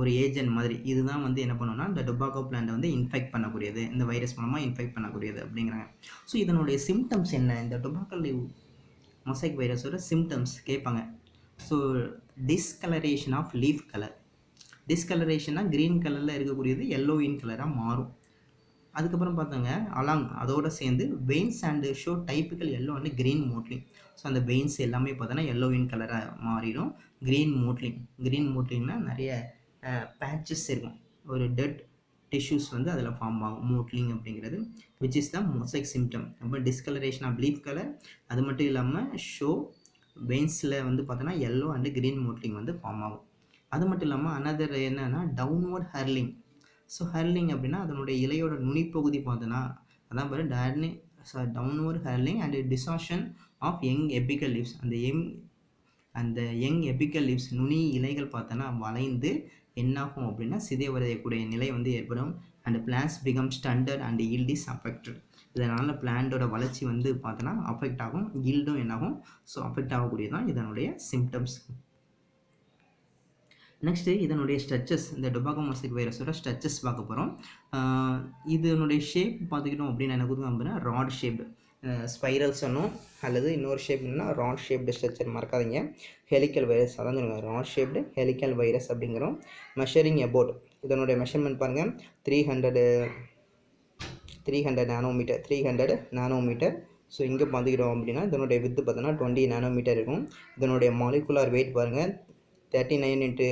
ஒரு ஏஜென்ட் மாதிரி. இதுதான் வந்து என்ன பண்ணுவோம்னா இந்த டொபாக்கோ பிளான்ட்டை வந்து இன்ஃபெக்ட் பண்ணக்கூடியது, இந்த வைரஸ் மூலமாக இன்ஃபெக்ட் பண்ணக்கூடியது அப்படிங்கிறாங்க. ஸோ இதனுடைய சிம்டம்ஸ் என்ன, இந்த டொபாக்கோ மொசைக் வைரஸோட சிம்டம்ஸ் கேட்பாங்க. So discolouration of leaf colour. டிஸ்கலரேஷனாக க்ரீன் கலரில் இருக்கக்கூடியது எல்லோயின் கலராக மாறும். அதுக்கப்புறம் பார்த்தாங்க அதோடு சேர்ந்து veins and show typical yellow and green mottling. So அந்த வெயின்ஸ் எல்லாமே பார்த்தோன்னா எல்லோயின் கலராக மாறிடும். க்ரீன் மோட்லிங்னா நிறைய பேட்சஸ் இருக்கும், ஒரு டெட் டிஷ்யூஸ் வந்து அதில் ஃபார்ம் ஆகும், மோட்லிங் அப்படிங்கிறது, which is the mosaic symptom. அப்போ டிஸ்கலரேஷன் ஆஃப் லீஃப் கலர், அது மட்டும் இல்லாமல் ஷோ வெயின்ஸில் வந்து பார்த்தோன்னா எல்லோ அண்டு க்ரீன் மோட்லிங் வந்து ஃபார்ம் ஆகும். அது மட்டும் இல்லாமல் அனதர் என்னென்னா டவுன்வர்ட் ஹர்லிங். ஸோ ஹர்லிங் அப்படின்னா அதனுடைய இலையோட நுனிப்பகுதி பார்த்தோன்னா அதான் பாரு downward curling and distortion of young apical leaves. அந்த யங் எபிக்கல் லீவ்ஸ் நுனி இலைகள் பார்த்தோன்னா வளைந்து என்னாகும் அப்படின்னா சிதைவடையக்கூடிய நிலை வந்து ஏற்படும். And plants become stunted and yield is affected. இதனால் பிளான்ட்டோட வளர்ச்சி வந்து பார்த்தோன்னா அஃபெக்ட் ஆகும், ஈல்டும் என்னாகும், ஸோ அஃபெக்ட் ஆகக்கூடியதான் இதனுடைய சிம்டம்ஸ். நெக்ஸ்ட்டு இதனுடைய ஸ்ட்ரக்சர்ஸ், இந்த டொபாக்கோ மொசைக் வைரஸோட ஸ்ட்ரக்சர்ஸ் பார்க்க போகிறோம். இதனுடைய ஷேப் பார்த்துக்கிட்டோம் அப்படின்னு என்ன கொடுக்கும் அப்படின்னா ராட் ஷேப்டு ஸ்பைரல் சொன்னோம், அல்லது இன்னொரு ஷேப் என்னன்னா ராட் ஷேப்டு ஸ்ட்ரக்சர், மறக்காதீங்க. ஹெலிக்கல் வைரஸ் அதான் சொல்லுங்கள், ராட் ஷேப்டு ஹெலிக்கல் வைரஸ் அப்படிங்கிறோம். மெஷரிங் அபவுட், இதனுடைய மெஷர்மெண்ட் பாருங்கள் 300 நானோமீட்டர். ஸோ இங்கே பார்த்துக்கிட்டோம் அப்படின்னா இதனுடைய வித்து பார்த்தோன்னா 20 நானோமீட்டர் இருக்கும். இதனுடைய மாலிகுலார் வெயிட் பாருங்கள் 39 ×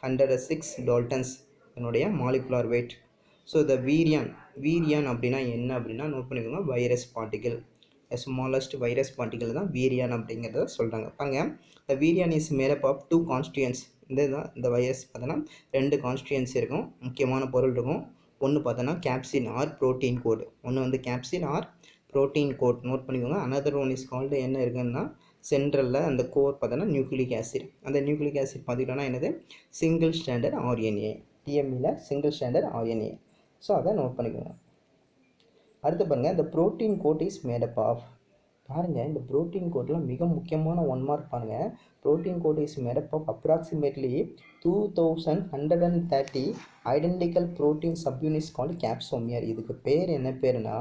106 டால்டன்ஸ் இதனுடைய மாலிகுலார் வெயிட். ஸோ இந்த வீரியான் அப்படின்னா என்ன அப்படின்னா நோட் பண்ணிக்கோங்க, virus particle, smallest virus particle தான் வீரியான் அப்படிங்கிறத சொல்கிறாங்க. பாருங்கள், இந்த வீரியான் இஸ் மேடப் ஆஃப் 2 கான்ஸ்டியூயன்ஸ். இந்த வைரஸ் பார்த்தோன்னா 2 கான்ஸ்டியூயன்ஸ் இருக்கும், முக்கியமான பொருள் இருக்கும். ஒன்று பார்த்தோன்னா கேப்சின் ஆர் ப்ரோட்டீன் கோட், ஒன்று வந்து capsid or protein coat note பண்ணிக்கோங்க. அனதர் ஒன் இஸ் கால்டு என்ன இருக்குன்னா சென்ட்ரலில் அந்த கோர் பார்த்தோன்னா நியூக்ளிக் ஆசிட். அந்த நியூக்ளிக் ஆசிட் பார்த்துக்கிட்டோன்னா என்னது சிங்கிள் ஸ்டாண்டர்ட் ஆர்என்ஏ, டிஎம்இயில் சிங்கிள் ஸ்டாண்டர்ட் ஆர்என்ஏ. ஸோ அதை நோட் பண்ணிக்கோங்க. அடுத்து பாருங்கள், இந்த protein coat is made up of. பாருங்கள், இந்த ப்ரோட்டீன் கோட்டில் மிக முக்கியமான 1 மார்க் பாருங்கள். Protein coat is made up of approximately 2130 identical protein subunits called capsomere. இதுக்கு பேர் என்ன பேருனா,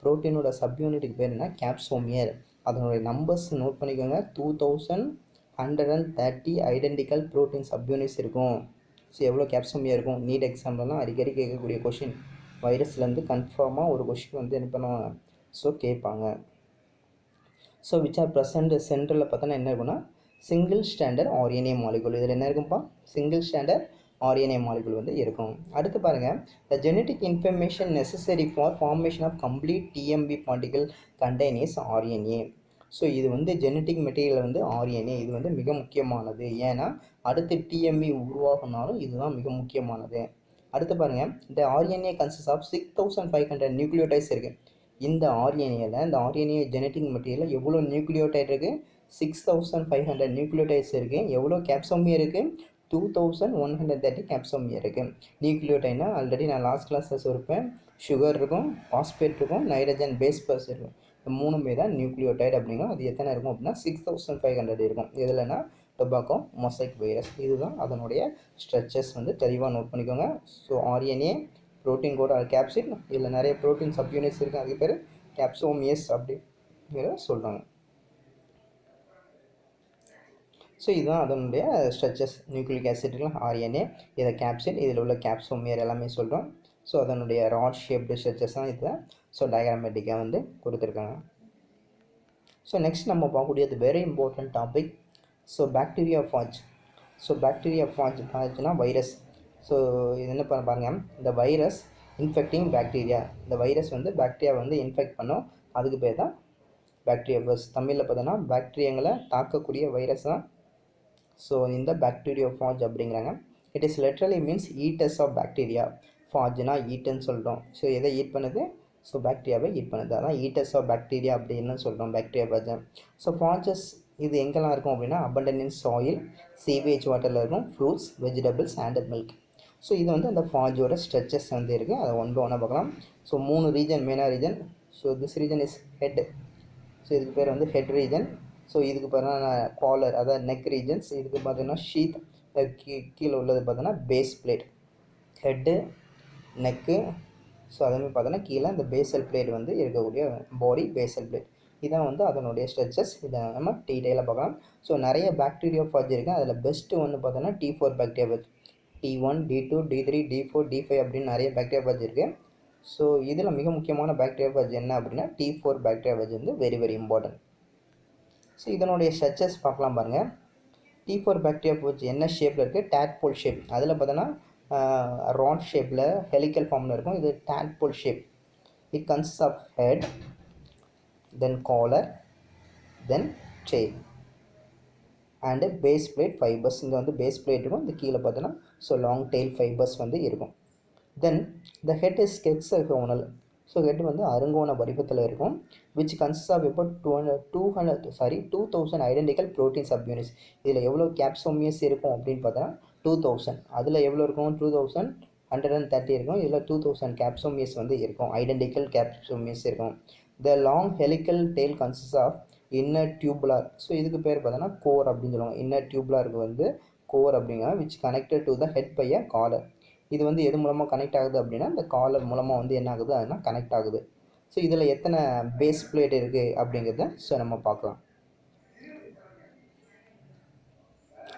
ப்ரோட்டீனோட சப்யூனிட்டுக்கு பேர் என்ன, கேப்சோமியர். அதனுடைய நம்பர்ஸ் நோட் பண்ணிக்கோங்க, 2130 ஐடென்டிக்கல் ப்ரோட்டீன் சப்யூனிட்ஸ் இருக்கும். ஸோ எவ்வளோ கேப்சோமியர் இருக்கும், நீட் எக்ஸாம்லாம் அடிக்கடி கேட்கக்கூடிய கொஷின். வைரஸ்லேருந்து கன்ஃபார்மாக ஒரு கொஷின் வந்து என்ன பண்ணுவாங்க, ஸோ கேட்பாங்க. ஸோ விச் ஆர் ப்ரெசன்ட் சென்ட்ரலில் பார்த்தோன்னா என்ன இருக்குன்னா சிங்கிள் ஸ்டாண்டர்ட் ஆர்என்ஏ மாலிகுல். இதில் என்ன இருக்கும்ப்பா, சிங்கிள் ஸ்டாண்டர்ட் ஆர்என்ஏ மாலிகுல் வந்து இருக்கும். அடுத்து பாருங்கள், the genetic information necessary for formation of complete TMV particle contain is RNA. So இது வந்து ஜெனட்டிக் மெட்டீரியல் வந்து ஆர்என்ஏ, இது வந்து மிக முக்கியமானது. ஏன்னா அடுத்து டிஎம்பி உருவாகினாலும் இதுதான் மிக முக்கியமானது. அடுத்து பாருங்கள், இந்த ஆர்என்ஏ கன்சிஸ்ட் ஆஃப் 6500 நியூக்ளியோடைட்ஸ் இருக்குது. இந்த ஆர்என்ஏ ஜெனட்டிக் மெட்டீரியலில் எவ்வளோ நியூக்ளியோடைட் இருக்குது, 6500 நியூக்ளியோடைட்ஸ் இருக்குது. எவ்வளோ கேப்சோமியர் இருக்குது, 2130 கேப்சோமியர் இருக்குது. நியூக்ளியோடைட்னா ஆல்ரெடி நான் லாஸ்ட் கிளாஸில் சொல்லியிருப்பேன், சுகர் இருக்கும், பாஸ்பேட் இருக்கும், நைட்ரஜன் பேஸ் பஸ் இருக்கும். இந்த 3 தான் நியூக்ளியோடைட் அப்படிங்கும். அது எத்தனை இருக்கும் அப்படின்னா 6500 இருக்கும். எதுலனா டொபாக்கோ மொசைக் வைரஸ். இதுதான் அதனுடைய ஸ்ட்ரக்சர்ஸ் வந்து தெளிவாக நோட் பண்ணிக்கோங்க. ஸோ ஆர்என்ஏ, ப்ரோட்டீன் கூட கேப்சிட், இதில் நிறைய ப்ரோட்டீன் சப் யூனிட்ஸ் இருக்குது, அதுக்கு பேர் கேப்சோமியஸ் அப்படிங்கிற சொல்கிறாங்க. ஸோ இதுதான் அதனுடைய ஸ்ட்ரக்சர்ஸ். நியூக்ளிக் ஆசிட்லாம் ஆர்என்ஏ, இதை கேப்சிட், இதில் உள்ள கேப்சோமியர் எல்லாமே சொல்கிறோம். ஸோ அதனுடைய ராட் ஷேப்டு ஸ்ட்ரக்சர்ஸ் தான் இதில் ஸோ டயக்ராமேட்டிக்காக வந்து கொடுத்துருக்காங்க. ஸோ நெக்ஸ்ட் நம்ம பார்க்கக்கூடியது very important topic. So bacteriophage. So பாக்டீரியாஃபாஜ்னா வைரஸ். ஸோ இது என்ன பண்ண பாருங்கள், இந்த வைரஸ் இன்ஃபெக்டிங் பாக்டீரியா, இந்த வைரஸ் வந்து பாக்டீரியா வந்து இன்ஃபெக்ட் பண்ணோம், அதுக்கு பேர் தான் பாக்டீரியாஃபாஜ். தமிழில் பார்த்தோன்னா பாக்டீரியங்களை தாக்கக்கூடிய வைரஸ் தான் ஸோ இந்த பாக்டீரியோஃபாஜ் அப்படிங்கிறாங்க. It is literally means eaters of bacteria. ஃபாஜ்னா ஈட்டுன்னு சொல்கிறோம். ஸோ எதை ஈட் பண்ணுது? ஸோ பாக்டீரியாவை ஈட் பண்ணுது, அதான் ஈட்டர்ஸ் ஆஃப் பாக்டீரியா அப்படின்னு சொல்கிறோம் பாக்டீரியாஃபாஜ். ஸோ ஃபாஜஸ் இது எங்கெல்லாம் இருக்கும் அப்படின்னா அபண்டன்ட் இன் சாயில், சீவேஜ் வாட்டரில் இருக்கும், fruits, vegetables and milk. So இது வந்து அந்த ஃபாஜோட ஸ்ட்ரக்சர்ஸ் வந்து இருக்குது, அதை ஒன் பை ஒன்னாக பார்க்கலாம். ஸோ 3 ரீஜன், மெயினாக region. So this region is head. So இதுக்கு பேர் வந்து ஹெட் ரீஜன். ஸோ இதுக்கு பார்த்தீங்கன்னா காலர், அதாவது நெக் ரீஜன்ஸ். இதுக்கு பார்த்தீங்கன்னா ஷீத், கீழே உள்ளது பார்த்தோன்னா base plate. Head, neck, so அதேமாதிரி பார்த்தோன்னா கீழே இந்த பேசல் பிளேட் வந்து இருக்கக்கூடிய பாடி பேசல் பிளேட். இதான் வந்து அதனுடைய ஸ்ட்ரக்சர்ஸ். இதை நம்ம டீட்டெயிலாக பார்க்கலாம். ஸோ நிறைய பாக்டீரியோஃபாஜ் இருக்குது, அதில் பெஸ்ட்டு வந்து பார்த்தோன்னா T4 பாக்டீரியாஃபாஜ். T1, D2, D3, D4, D5 அப்படின்னு நிறைய பாக்டீரியாஃபாஜ் இருக்குது. ஸோ இதில் மிக முக்கியமான பாக்டீரியாஃபாஜ் என்ன அப்படின்னா T4 பாக்டீரியாஃபாஜ் வந்து வெரி வெரி இம்பார்ட்டன்ட். ஸோ இதனுடைய ஸ்ட்ரக்சர்ஸ் பார்க்கலாம் பாருங்கள். T4 பாக்டீரியாஃபாஜ் என்ன ஷேப்பில் இருக்குது? Tadpole shape. அதில் பார்த்தோன்னா ராட் ஷேப்பில் ஹெலிக்கல் ஃபார்மில் இருக்கும். இது tadpole shape. It consist of head, then collar, then tail and base plate fibres. இங்கே வந்து பேஸ் பிளேட் இருக்கும், இந்த கீழே பார்த்தோன்னா ஸோ லாங் டெயில் ஃபைபர்ஸ் வந்து இருக்கும். Then the head is hexagonal. So head வந்து அருங்கோண வடிவத்தில் இருக்கும். Which consist of about 2000 identical protein subunits. இதில் எவ்வளோ கேப்சோமியஸ் இருக்கும் அப்படின்னு பார்த்தா 2000. அதில் எவ்வளோ இருக்கும்? 2130 இருக்கும். இதில் 2000 கேப்சோமியஸ் வந்து இருக்கும், ஐடென்டிக்கல் கேப்சோமியஸ் இருக்கும். The long helical tail consist of inner tubular. So இதுக்கு பேர் பார்த்தோன்னா கோர் அப்படின்னு சொல்லுவாங்க. இன்னர் டியூபுலாருக்கு வந்து கோர் அப்படிங்கிற which connected to the head by a collar. இது வந்து எது மூலமாக கனெக்ட் ஆகுது அப்படின்னா இந்த காலர் மூலமாக வந்து என்ன ஆகுது அதுனா கனெக்ட் ஆகுது. ஸோ இதில் எத்தனை பேஸ் பிளேட் இருக்குது அப்படிங்கிறத ஸோ நம்ம பார்க்கலாம்.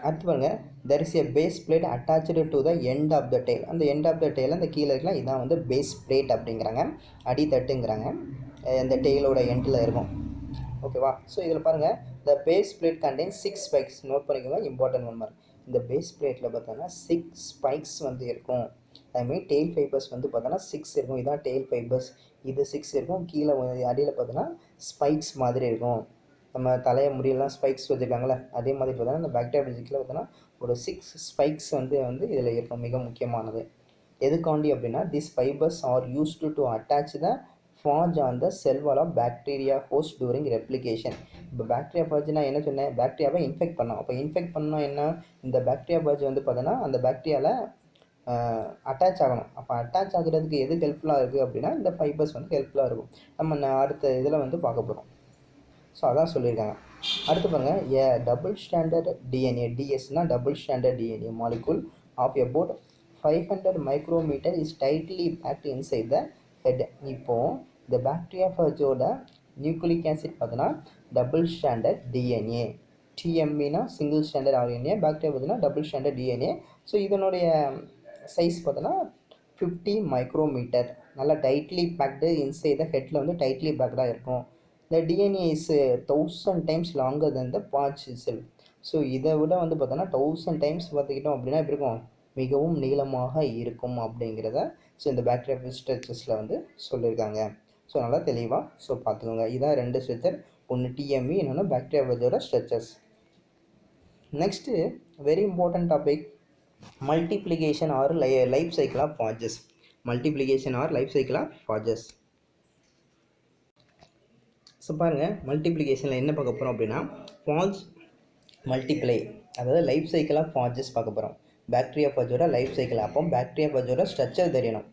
அடுத்து பாருங்க, there is a base plate attach to the end of the tail. அந்த எண்ட் ஆஃப் த டெயில் அந்த கீழே இருக்கலாம், இதான் வந்து பேஸ் பிளேட் அப்படிங்கிறாங்க, அடித்தட்டுங்கிறாங்க. இந்த டெயிலோட எண்டில் இருக்கும். ஓகேவா? ஸோ இதில் பாருங்கள், the base plate contain 6 spikes. Note பண்ணிக்கோங்க, இம்பார்ட்டன்ட் ஒன் மார்க். இந்த பேஸ் பிளேட்டில் பார்த்தோன்னா 6 ஸ்பைக்ஸ் வந்து இருக்கும். அதுமாதிரி டெயில் ஃபைபர்ஸ் வந்து பார்த்தோன்னா 6 இருக்கும். இதான் டெயில் ஃபைபர்ஸ், இது 6 இருக்கும். கீழே அடியில் பார்த்தோன்னா ஸ்பைக்ஸ் மாதிரி இருக்கும். நம்ம தலையை முடியெல்லாம் ஸ்பைக்ஸ் வச்சுருக்காங்களே, அதே மாதிரி பார்த்தோன்னா இந்த பாக்டீரியாலஜிக்கில் பார்த்தோன்னா ஒரு 6 ஸ்பைக்ஸ் வந்து இதில் இருக்கும். மிக முக்கியமானது எதுக்காண்டி அப்படின்னா this fibres are used to attach the phage on the cell wall of bacteria host during replication. இப்போ பாக்டீரியாஃபாஜ் நான் என்ன சொன்னேன்? பாக்டீரியாவை இன்ஃபெக்ட் பண்ணோம். அப்போ இன்ஃபெக்ட் பண்ணோம் என்ன, இந்த பாக்டீரியாஃபாஜ் வந்து பார்த்தோன்னா அந்த பாக்டீரியாவில் அட்டாச் ஆகணும். அப்போ அட்டாச் ஆகுறதுக்கு எது ஹெல்ப்ஃபுல்லாக இருக்குது அப்படின்னா இந்த ஃபைபர்ஸ் வந்து ஹெல்ப்ஃபுல்லாக இருக்கும். நம்ம அடுத்த இதில் வந்து பார்க்க போகிறோம். ஸோ அதான் சொல்லியிருக்காங்க. அடுத்து பாருங்கள், ஏ டபுள் ஸ்டாண்டர்ட் டிஎன்ஏ, டிஎஸ்னா double standard DNA molecule of about 500 micrometre is tightly packed inside the head. இப்போது இந்த பாக்டீரியாஃபாஜோட நியூக்ளிக் ஆசிட் பார்த்தோன்னா டபுள் ஸ்டாண்டர்ட் டிஎன்ஏ, டிஎம்இனா சிங்கிள் ஸ்டாண்டர்ட் ஆர்என்ஏ, பாக்டீரியாஃபாஜ்னா டபுள் ஸ்டாண்டர்ட் டிஎன்ஏ. ஸோ இதனுடைய சைஸ் பார்த்தோன்னா 50 மைக்ரோமீட்டர். நல்லா டைட்லி பேக்டு இன்சைட் த ஹெட்டில் வந்து டைட்லி பேக்டாக இருக்கும். The DNA is 1000 times longer than the patch itself. So இதை விட வந்து பார்த்தோன்னா 1000 டைம்ஸ் பார்த்துக்கிட்டோம் அப்படின்னா எப்படி இருக்கும்? மிகவும் நீளமாக இருக்கும் அப்படிங்கிறத ஸோ இந்த பாக்டீரியா ஸ்ட்ரக்சர்ஸில் வந்து சொல்லியிருக்காங்க. ஸோ நல்லா தெளிவாக ஸோ பார்த்துக்கோங்க. இதான் 2 ஸ்ட்ரக்சர், ஒன்று டிஎம்இ, இன்னொன்று பாக்டீரியாவோட structures. Next very important topic, multiplication or life cycle of phages. Multiplication or life cycle of phages. So பாருங்கள், மல்டிப்ளிகேஷனில் என்ன பார்க்க போகிறோம் அப்படின்னா ஃபாஜ் மல்டிப்ளை, அதாவது லைஃப் சைக்கிள் ஆஃப் ஃபாஜஸ் பார்க்க போகிறோம். பாக்டீரியாஃபாஜோட லைஃப் சைக்கிள். அப்போ பாக்டீரியாஃபாஜோட ஸ்ட்ரக்சர் தெரியணும்.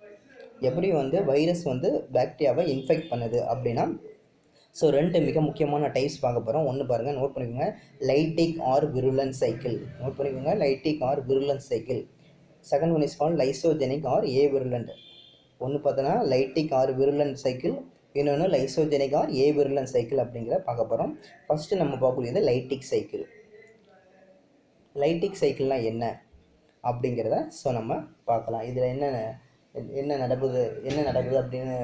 எப்படி வந்து வைரஸ் வந்து பாக்டீரியாவை இன்ஃபெக்ட் பண்ணுது அப்படின்னா ஸோ 2 மிக முக்கியமான டைப்ஸ் பார்க்க போகிறோம். ஒன்று பாருங்கள், நோட் பண்ணிக்கோங்க, lytic or virulent cycle. Note பண்ணிக்கோங்க, lytic or virulent cycle. Second one is called lysogenic or avirulent. ஒன்று பார்த்தோன்னா லைட்டிக் ஆர் விருலன் சைக்கிள், இன்னொன்று lysogenic or avirulent cycle அப்படிங்கிற பார்க்க போகிறோம். ஃபஸ்ட்டு நம்ம பார்க்கக்கூடியது லைட்டிக் சைக்கிள். லைட்டிக் சைக்கிள்னால் என்ன அப்படிங்கிறத நம்ம பார்க்கலாம். இதில் என்ன நடக்குது அப்படின்னு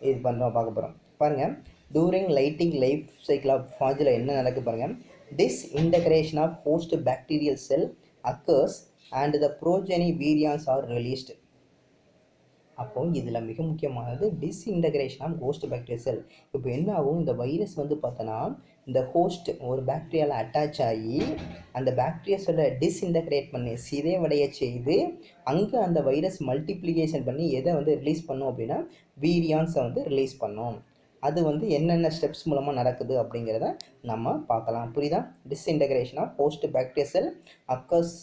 இது பண்ணுறோம் பார்க்க போகிறோம். பாருங்கள், during lytic life cycle of ஃபாஜில் என்ன நடக்குது பாருங்கள். Disintegration of post bacterial cell occurs and the progeny virions are released. அப்போது இதில் மிக முக்கியமானது disintegration of host bacterial cell. இப்போ என்ன ஆகும், இந்த வைரஸ் பார்த்தோன்னா இந்த ஹோஸ்ட் ஒரு பாக்டீரியாவில் அட்டாச் ஆகி அந்த பாக்டீரியாஸோட டிஸ்இன்டகிரேட் பண்ணி சிதைவடைய செய்து அங்கே அந்த வைரஸ் மல்டிப்ளிகேஷன் பண்ணி எதை ரிலீஸ் பண்ணும் அப்படின்னா வீரியான்ஸை ரிலீஸ் பண்ணும். அது என்னென்ன ஸ்டெப்ஸ் மூலமாக நடக்குது அப்படிங்கிறத நம்ம பார்க்கலாம். புரியுதா? Disintegration of host bacterial cell occurs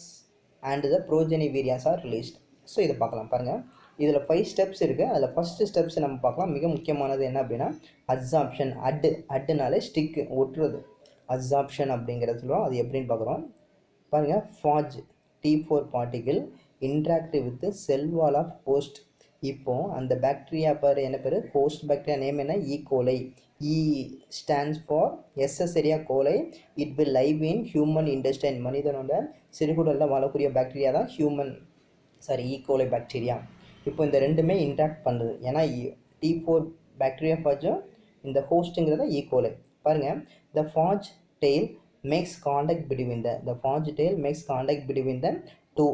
and the progeny virions are released. ஸோ இதை பார்க்கலாம். பாருங்கள், இதில் 5 ஸ்டெப்ஸ் இருக்குது. அதில் ஃபஸ்ட்டு ஸ்டெப்ஸ் நம்ம பார்க்கலாம். மிக முக்கியமானது என்ன அப்படின்னா அப்சார்ப்ஷன். அட்டுனாலே ஸ்டிக்கு ஒட்டுறது, அப்சார்ப்ஷன் அப்படிங்கிறது சொல்லுவோம். அது எப்படின்னு பார்க்குறோம். பாருங்கள், phage T4 particle interact with cell wall of host. இப்போது அந்த பாக்டீரியா பேர் என்ன பேர்? ஹோஸ்ட் பாக்டீரியா நேம் என்ன? ஈகோலை. இ ஸ்டாண்ட்ஸ் ஃபார் எஸ்எஸ்எரியா கோலை. It will live in human intestine. மனிதனோட சிறுகுடலில் வாழக்கூடிய பாக்டீரியா தான் ஈகோலை பாக்டீரியா. இப்போ இந்த ரெண்டுமே இன்ட்ராக்ட் பண்ணுது. ஏன்னா T4 பாக்டீரியா ஃபாஜும் இந்த ஹோஸ்ட்டுங்கிறத ஈகோலை. பாருங்கள், the phage tail makes contact between the two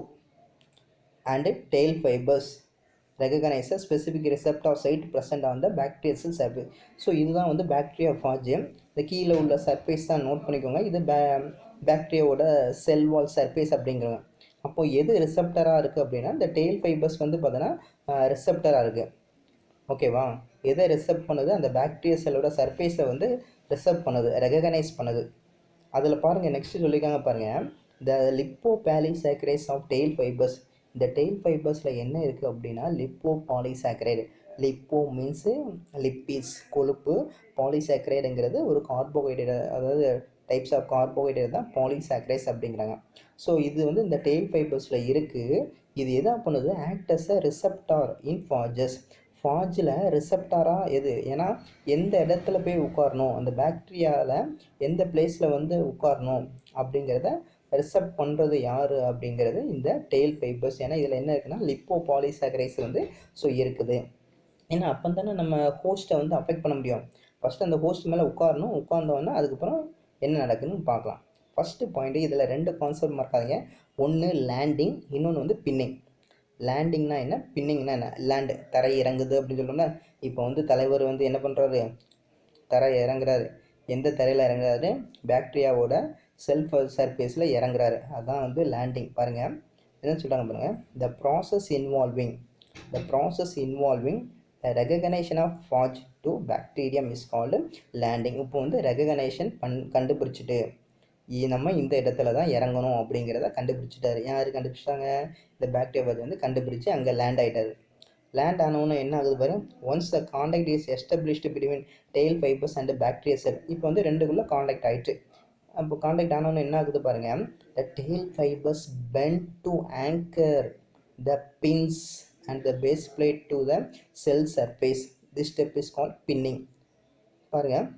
and tail fibres recognize a specific receptor site present on the bacterial cell surface. So இதுதான் பாக்டீரியா ஃபாஜ். இந்த கீழே உள்ள சர்ஃபேஸ் தான் நோட் பண்ணிக்கோங்க. இது பாக்டீரியாவோட செல் வால் சர்ஃபேஸ் அப்படிங்கிறோங்க. அப்போது எது ரிசப்டராக இருக்குது அப்படின்னா இந்த டெய்ல் ஃபைபர்ஸ் பார்த்தோன்னா ரிசப்டராக இருக்குது. ஓகேவா? எதை ரிசப்ட் பண்ணுது? அந்த பாக்டீரியா செல்லோட சர்ஃபேஸை ரிசப்ட் பண்ணுது, ரெகனைஸ் பண்ணுது. அதில் பாருங்கள், நெக்ஸ்ட்டு சொல்லியிருக்காங்க பாருங்கள், த லிப்போபாலிசாக்கரைட்ஸ் ஆஃப் டெய்ல் ஃபைபர்ஸ். இந்த டெய்ல் ஃபைபர்ஸில் என்ன இருக்குது அப்படின்னா லிப்போபாலிசாக்கரைடு. லிப்போ மீன்ஸு லிப்பிட்ஸ், கொழுப்பு. பாலிசாக்கரைடுங்கிறது ஒரு கார்போஹைட்ரேட், அதாவது டைப்ஸ் ஆஃப் கார்போஹைட்ரேட் தான் பாலிசாக்கரைட்ஸ் அப்படிங்கிறாங்க. ஸோ இது இந்த டெய்ல் ஃபைபர்ஸில் இருக்குது. இது எதா பண்ணுது? ஆக்ட் அஸ் அ ரிசப்டார் இன் ஃபாஜஸ். ஃபாஜில் ரிசப்டாராக எது? ஏன்னா எந்த இடத்துல போய் உட்காரணும், அந்த பாக்டீரியாவில் எந்த பிளேஸில் உட்காரணும் அப்படிங்கிறத ரிசப்ட் பண்ணுறது யார் அப்படிங்கிறது இந்த டெய்ல் ஃபைபர்ஸ். ஏன்னா இதில் என்ன இருக்குன்னா லிப்போ பாலிசாக்கரைட்ஸ் இருக்குது. ஏன்னா அப்போ தானே நம்ம ஹோஸ்ட்டை அஃபெக்ட் பண்ண முடியும். ஃபஸ்ட்டு அந்த ஹோஸ்ட் மேலே உட்காரணும். உட்கார்ந்தோன்னா அதுக்கப்புறம் என்ன நடக்குதுன்னு பார்க்கலாம். ஃபஸ்ட்டு பாயிண்ட்டு, இதில் 2 கான்செப்ட் மறக்காதீங்க. ஒன்று லேண்டிங், இன்னொன்று பின்னிங். லேண்டிங்னா என்ன, பின்னிங்னா என்ன? லேண்டு தரை இறங்குது அப்படின்னு சொல்லணும்னா, இப்போ தலைவர் என்ன பண்ணுறாரு? தரை இறங்குறாரு. எந்த தரையில் இறங்குறாரு? பாக்டீரியாவோட செல்ஃப் சர்ஃபேஸில் இறங்குறாரு. அதுதான் லேண்டிங். பாருங்கள், என்ன சொல்கிறாங்க பாருங்கள். The process involving recognition of phage to bacterium is called landing. இப்போ ரெகக்னைஷன் கண்டுபிடிச்சிட்டு நம்ம இந்த இடத்துல தான் இறங்கணும் அப்படிங்கிறத கண்டுபிடிச்சிட்டாரு. யார் கண்டுபிடிச்சிட்டாங்க? இந்த பாக்டீரியா கண்டுபிடிச்சி அங்கே லேண்ட் ஆகிட்டாரு. லேண்ட் ஆனவொன்னே என்ன ஆகுது பாரு, once the contact is established between tail fibres and bacteria cell. இப்போ ரெண்டுக்குள்ளே காண்டாக்ட் ஆகிட்டு, அப்போ காண்டாக்ட் ஆனவொன்னே என்ன ஆகுது பாருங்கள். The tail fibres bend to anchor the pins and the base plate to the cell surface. This step is called pinning. பாருங்கள்,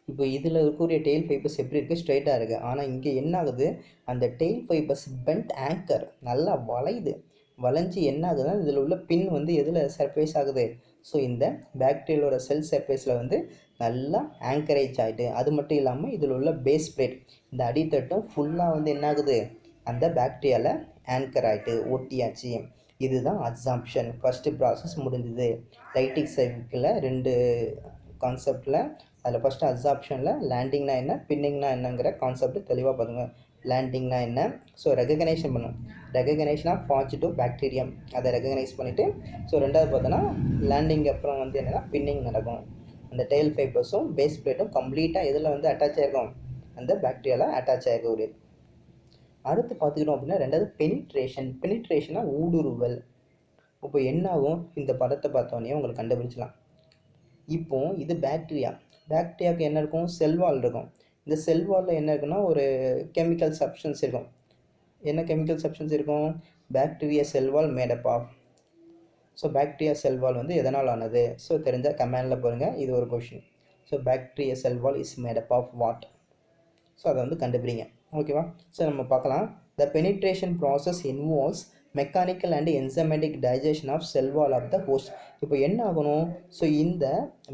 இப்போ இதில் இருக்கக்கூடிய டெய்ல் ஃபைபர்ஸ் எப்படி இருக்குது? ஸ்ட்ரைட்டாக இருக்குது. ஆனால் இங்கே என்ன ஆகுது? அந்த டெய்ல் ஃபைபர்ஸ் பெண்ட் ஆங்கர், நல்லா வளைஞ்சி என்ன ஆகுதுன்னா இதில் உள்ள பின் எதில் சர்ஃபேஸ் ஆகுது? ஸோ இந்த பாக்டீரியாவோட செல் சர்ஃபேஸில் நல்லா ஆங்கரேஜ் ஆகிட்டு, அது மட்டும் இல்லாமல் இதில் உள்ள பேஸ் பிளேட், இந்த அடித்தட்டும் ஃபுல்லாக என்ன ஆகுது? அந்த பாக்டீரியாவில் ஆங்கர் ஆகிட்டு ஒட்டியாச்சு. இதுதான் அப்சார்ப்ஷன். ஃபஸ்ட்டு ப்ராசஸ் முடிஞ்சுது. லைட்டிக் சைக்கிளில் 2 கான்செப்டில், அதில் ஃபஸ்ட்டு அப்சார்ப்ஷனில் லேண்டிங்னா என்ன, பின்னிங்னா என்னங்கிற கான்செப்ட் தெளிவாக பாருங்க. லேண்டிங்னா என்ன? ஸோ ரெகக்னைஷன் பண்ணும். Recognition of phage to bacterium, அதை ரெகக்னைஸ் பண்ணிவிட்டு, ஸோ ரெண்டாவது பார்த்தோன்னா லேண்டிங் அப்புறம் என்னென்னா பின்னிங் நடக்கும். அந்த டெய்ல் ஃபைபர்ஸும் பேஸ் பிளேட்டும் கம்ப்ளீட்டாக எதில் அட்டாச் ஆகிருக்கும்? அந்த பாக்டீரியாவில் அட்டாச் ஆகிருக்கக்கூடியது. அடுத்து பார்த்துக்கிட்டோம் அப்படின்னா ரெண்டாவது பெனிட்ரேஷனா ஊடுருவல். இப்போ என்ன ஆகும்? இந்த படத்தை பார்த்தோன்னே உங்களுக்கு கண்டுபிடிச்சலாம். இப்போ இது பாக்டீரியாவுக்கு என்ன இருக்கும்? செல்வால் இருக்கும். இந்த செல்வாலில் என்ன இருக்குன்னா ஒரு கெமிக்கல் சப்ஸ்டன்ஸ் இருக்கும். என்ன கெமிக்கல் சப்ஸ்டன்ஸ் இருக்கும்? Bacteria cell wall made up of. So bacteria cell wall வந்து எதனால் ஆனது? ஸோ தெரிஞ்சால் கமெண்டில் பாருங்கள், இது ஒரு question. So bacteria cell wall is made up of what? So அதை வந்து கண்டுபிடிங்க. ஓகேவா? ஸோ நம்ம பார்க்கலாம். The penetration process involves mechanical and enzymatic digestion of cell wall of the host. இப்போ என்ன ஆகணும்? ஸோ இந்த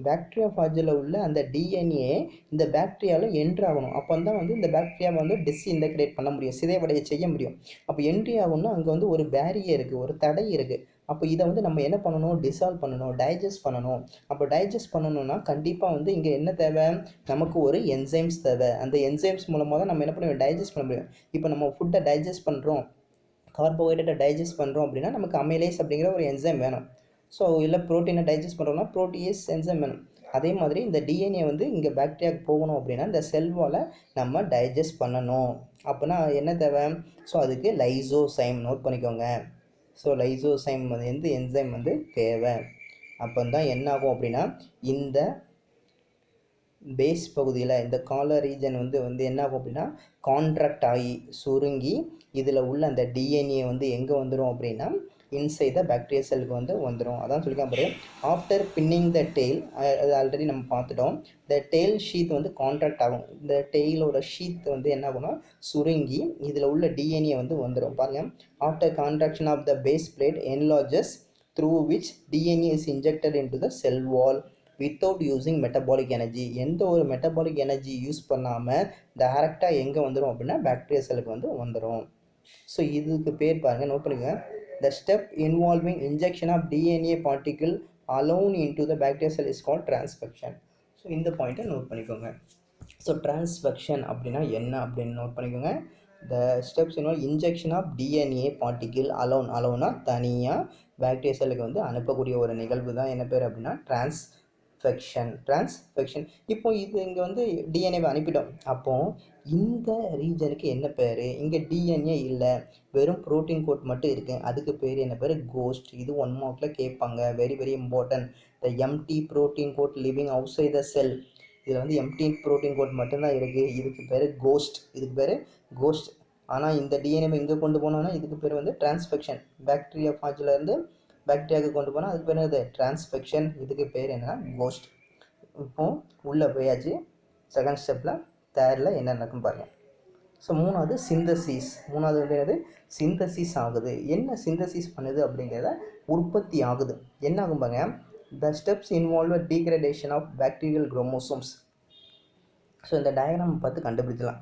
பாக்டீரியா ஃபாஜில் உள்ள அந்த டிஎன்ஏ இந்த பாக்டீரியாவில் என்ட்ரி ஆகணும். அப்போ தான் வந்து இந்த பாக்டீரியாவை வந்து டிஸ்இன்டகிரேட் பண்ண முடியும், சிதைவடைய செய்ய முடியும். அப்போ என்ட்ரி ஆகணும்னா அங்கே வந்து ஒரு பேரியர் இருக்குது, ஒரு தடை இருக்குது. அப்போ இதை வந்து நம்ம என்ன பண்ணணும்? டிசால்வ் பண்ணணும், டைஜஸ்ட் பண்ணணும். அப்போ டைஜஸ்ட் பண்ணணும்னா கண்டிப்பாக வந்து இங்கே என்ன தேவை? நமக்கு ஒரு என்சைம்ஸ் தேவை. அந்த என்சைம்ஸ் மூலமாக தான் நம்ம என்ன பண்ண முடியும்? டைஜஸ்ட் பண்ண முடியும். இப்போ நம்ம ஃபுட்டை டைஜஸ்ட் பண்ணுறோம், கார்போஹைட்ரேட்டை டைஜஸ்ட் பண்ணுறோம் அப்படின்னா நமக்கு அமைலேஸ் அப்படிங்கிற ஒரு என்சைம் வேணும். ஸோ இல்லை ப்ரோட்டீனை டைஜஸ்ட் பண்ணுறோம்னா ப்ரோட்டீஸ் என்சைம் வேணும். அதே மாதிரி இந்த டிஎன்ஏ வந்து இங்கே பாக்டீரியாவுக்கு போகணும் அப்படின்னா இந்த செல்வால் நம்ம டைஜஸ்ட் பண்ணணும். அப்போனா என்ன தேவை? ஸோ அதுக்கு லைசோசைம், நோட் பண்ணிக்கோங்க. ஸோ லைசோசைம் வந்து என்சைம் வந்து தேவை. அப்போ தான் என்ன ஆகும் அப்படின்னா இந்த பேஸ் பகுதியில் இந்த காலர் ரீஜன் வந்து என்ன ஆகும் அப்படின்னா கான்ட்ராக்ட் ஆகி சுருங்கி இதில் உள்ள அந்த டிஎன்ஏ வந்து எங்கே வந்துடும் அப்படின்னா இன்சைட் த பாக்டீரியா செல்லுக்கு வந்து வந்துடும். அதான் சொல்லிக்கலாம் பாரு. ஆஃப்டர் பின்னிங் த டெய்ல், அது ஆல்ரெடி நம்ம பார்த்துட்டோம். இந்த டெய்ல் ஷீத் வந்து கான்ட்ராக்ட் ஆகும். இந்த டெய்லோட ஷீத் வந்து என்ன ஆகும்னா சுருங்கி இதில் உள்ள டிஎன்ஏ வந்து வந்துடும். பாருங்கள், after contraction of the base plate enlarges through which DNA is injected into the cell wall without using metabolic energy. எந்த ஒரு மெட்டபாலிக் எனர்ஜி யூஸ் பண்ணாமல் டைரெக்டாக எங்கே வந்துடும் அப்படின்னா பாக்டீரியா செல்லுக்கு வந்து வந்துடும். ஸோ இதுக்கு பேர் பாருங்கள், நோட் பண்ணுங்க. The step involving injection of DNA particle alone into the bacteria cell is called transfection. So இந்த பாயிண்ட்டை நோட் பண்ணிக்கோங்க. ஸோ டிரான்ஸ்ஃபெக்ஷன் அப்படின்னா என்ன அப்படின்னு நோட் பண்ணிக்கோங்க. The steps involve injection of DNA particle அலோனா தனியாக பாக்டீரியா செல்லுக்கு வந்து அனுப்பக்கூடிய ஒரு நிகழ்வு தான் என்ன பேர் அப்படின்னா டிரான்ஸ்ஃபெக்ஷன். இப்போ இது இங்கே வந்து டிஎன்ஏவை அனுப்பிட்டோம். அப்போது இந்த ரீஜனுக்கு என்ன பேர்? இங்கே டிஎன்ஏ இல்லை, வெறும் ப்ரோட்டீன் கோட் மட்டும் இருக்குது. அதுக்கு பேர் என்ன பேர்? கோஸ்ட். இது 1 மார்க்கில் கேட்பாங்க. Very very important. The empty protein coat living outside the cell. இதில் வந்து எம்டி ப்ரோட்டீன் கோட் மட்டும்தான் இருக்குது. இதுக்கு பேர் கோஸ்ட். இதுக்கு பேர் கோஸ்ட். ஆனால் இந்த டிஎன்ஏவை இங்கே கொண்டு போனோன்னா இதுக்கு பேர் வந்து டிரான்ஸ்ஃபெக்ஷன். பாக்டீரியா ஃபாஜிலேருந்து பாக்டீரியாவுக்கு கொண்டு போனால் அதுக்கு பேர் என்னது? டிரான்ஸ்ஃபெக்ஷன். இதுக்கு பேர் என்னன்னா கோஸ்ட். இப்போது உள்ளே போயாச்சு. செகண்ட் ஸ்டெப்பில் தேர்டில் என்ன நடக்கும் பாருங்கள். ஸோ மூணாவது சிந்தசிஸ். மூணாவது வந்து என்னது? சிந்தசிஸ் ஆகுது. என்ன சிந்தசிஸ் பண்ணுது அப்படிங்கிறத உற்பத்தி ஆகுது. என்ன ஆகும் பாருங்க. The steps involve degradation of bacterial chromosomes. So இந்த டயக்ராம் பார்த்து கண்டுபிடிக்கலாம்.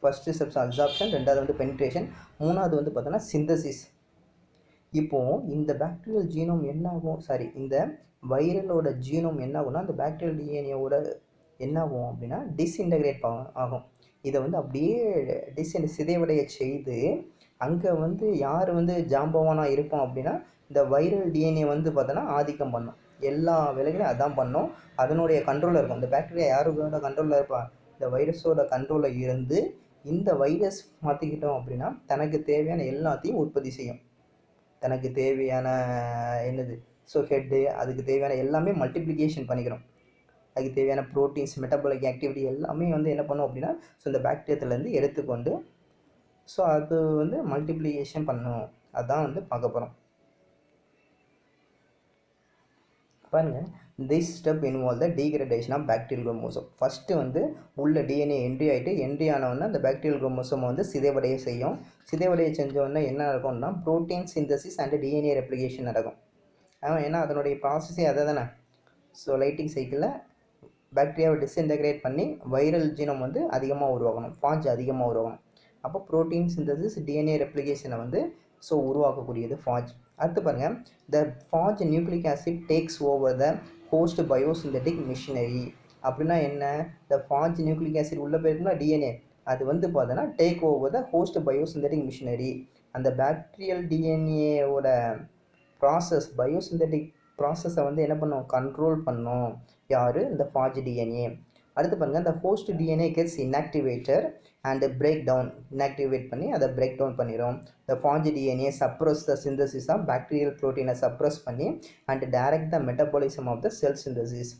ஃபஸ்ட்டு ஸ்டெப்ஸ் அப்சார்ப்ஷன், ரெண்டாவது வந்து பெனிட்ரேஷன், மூணாவது வந்து பார்த்தோன்னா சிந்தசிஸ். இப்போது இந்த பாக்டீரியல் ஜீனோம் என்ன ஆகும்? இந்த வைரலோட ஜீனோம் என்ன ஆகும்னா அந்த பாக்டீரியல் டிஎன்ஏவோட என்ன ஆகும் அப்படின்னா டிஸ்இன்டகிரேட் ஆகும். இதை வந்து அப்படியே சிதைவடைய செய்து அங்கே வந்து யார் வந்து ஜாம்பவானாக இருப்போம் அப்படின்னா இந்த வைரல் டிஎன்ஏ வந்து பார்த்தோன்னா ஆதிக்கம் பண்ணும். எல்லா வேலைகளையும் அதான் பண்ணும். அதனுடைய கண்ட்ரோலில் இருக்கும். இந்த பாக்டீரியா யாரோட கண்ட்ரோலில் இருப்பான்? இந்த வைரஸோட கண்ட்ரோலில் இருந்து இந்த வைரஸ் மாற்றிக்கிட்டோம் அப்படின்னா தனக்கு தேவையான எல்லாத்தையும் உற்பத்தி செய்யும். தனக்கு தேவையான என்னது? ஸோ ஹெட்டு, அதுக்கு தேவையான எல்லாமே மல்டிப்ளிகேஷன் பண்ணிக்கிறோம். அதுக்கு தேவையான ப்ரோட்டீன்ஸ், மெட்டபாலிக் ஆக்டிவிட்டி எல்லாமே வந்து என்ன பண்ணும் அப்படின்னா ஸோ இந்த பாக்டீரியத்துலேருந்து எடுத்துக்கொண்டு ஸோ அது வந்து மல்டிப்ளிகேஷன் பண்ணும். அதுதான் வந்து பார்க்க போகிறோம். பாருங்கள், this step involve the degradation of bacterial chromosome. First வந்து உள்ள டிஎன்ஏ என்ட்ரி ஆனவுடனே அந்த பாக்டீரியல் குரோமோசோம் வந்து சிதைவடைய செய்யும். சிதைவடைய செஞ்சோடனே என்ன நடக்கும்னா protein synthesis and DNA replication நடக்கும். ஏன்னா அதனுடைய ப்ராசஸே அதை தானே. ஸோ லைட்டிங் சைக்கிளில் பாக்டீரியாவை டிஸ்இன்டகிரேட் பண்ணி வைரல் ஜீனம் வந்து அதிகமாக உருவாக்கணும், ஃபாஜ் அதிகமாக உருவாக்கணும். அப்போ ப்ரோட்டீன் சிந்தசிஸ், டிஎன்ஏ ரெப்ளிகேஷனை வந்து ஸோ உருவாக்கக்கூடியது ஃபாஜ். அடுத்து பாருங்கள், the phage nucleic acid takes over the host biosynthetic machinery. அப்படின்னா என்ன? த ஃபாஜ் நியூக்ளிக் ஆசிட் உள்ளே போயிருக்குன்னா டிஎன்ஏ அது வந்து பார்த்தோன்னா take over the host biosynthetic machinery. அந்த பாக்டீரியல் டிஎன்ஏவோட ப்ராசஸ், பயோசிந்தட்டிக் ப்ராசஸை வந்து என்ன பண்ணும்? கண்ட்ரோல் பண்ணும். யார்? இந்த ஃபாஜ் டிஎன்ஏ. அடுத்து பாருங்கள், இந்த host DNA gets inactivated and break down. Inactivate பண்ணி அதை பிரேக் டவுன் பண்ணிடும். இந்த phage DNA suppress the synthesis of bacterial ப்ரோட்டீனை சப்ரஸ் பண்ணி and direct the metabolism of the cell synthesis.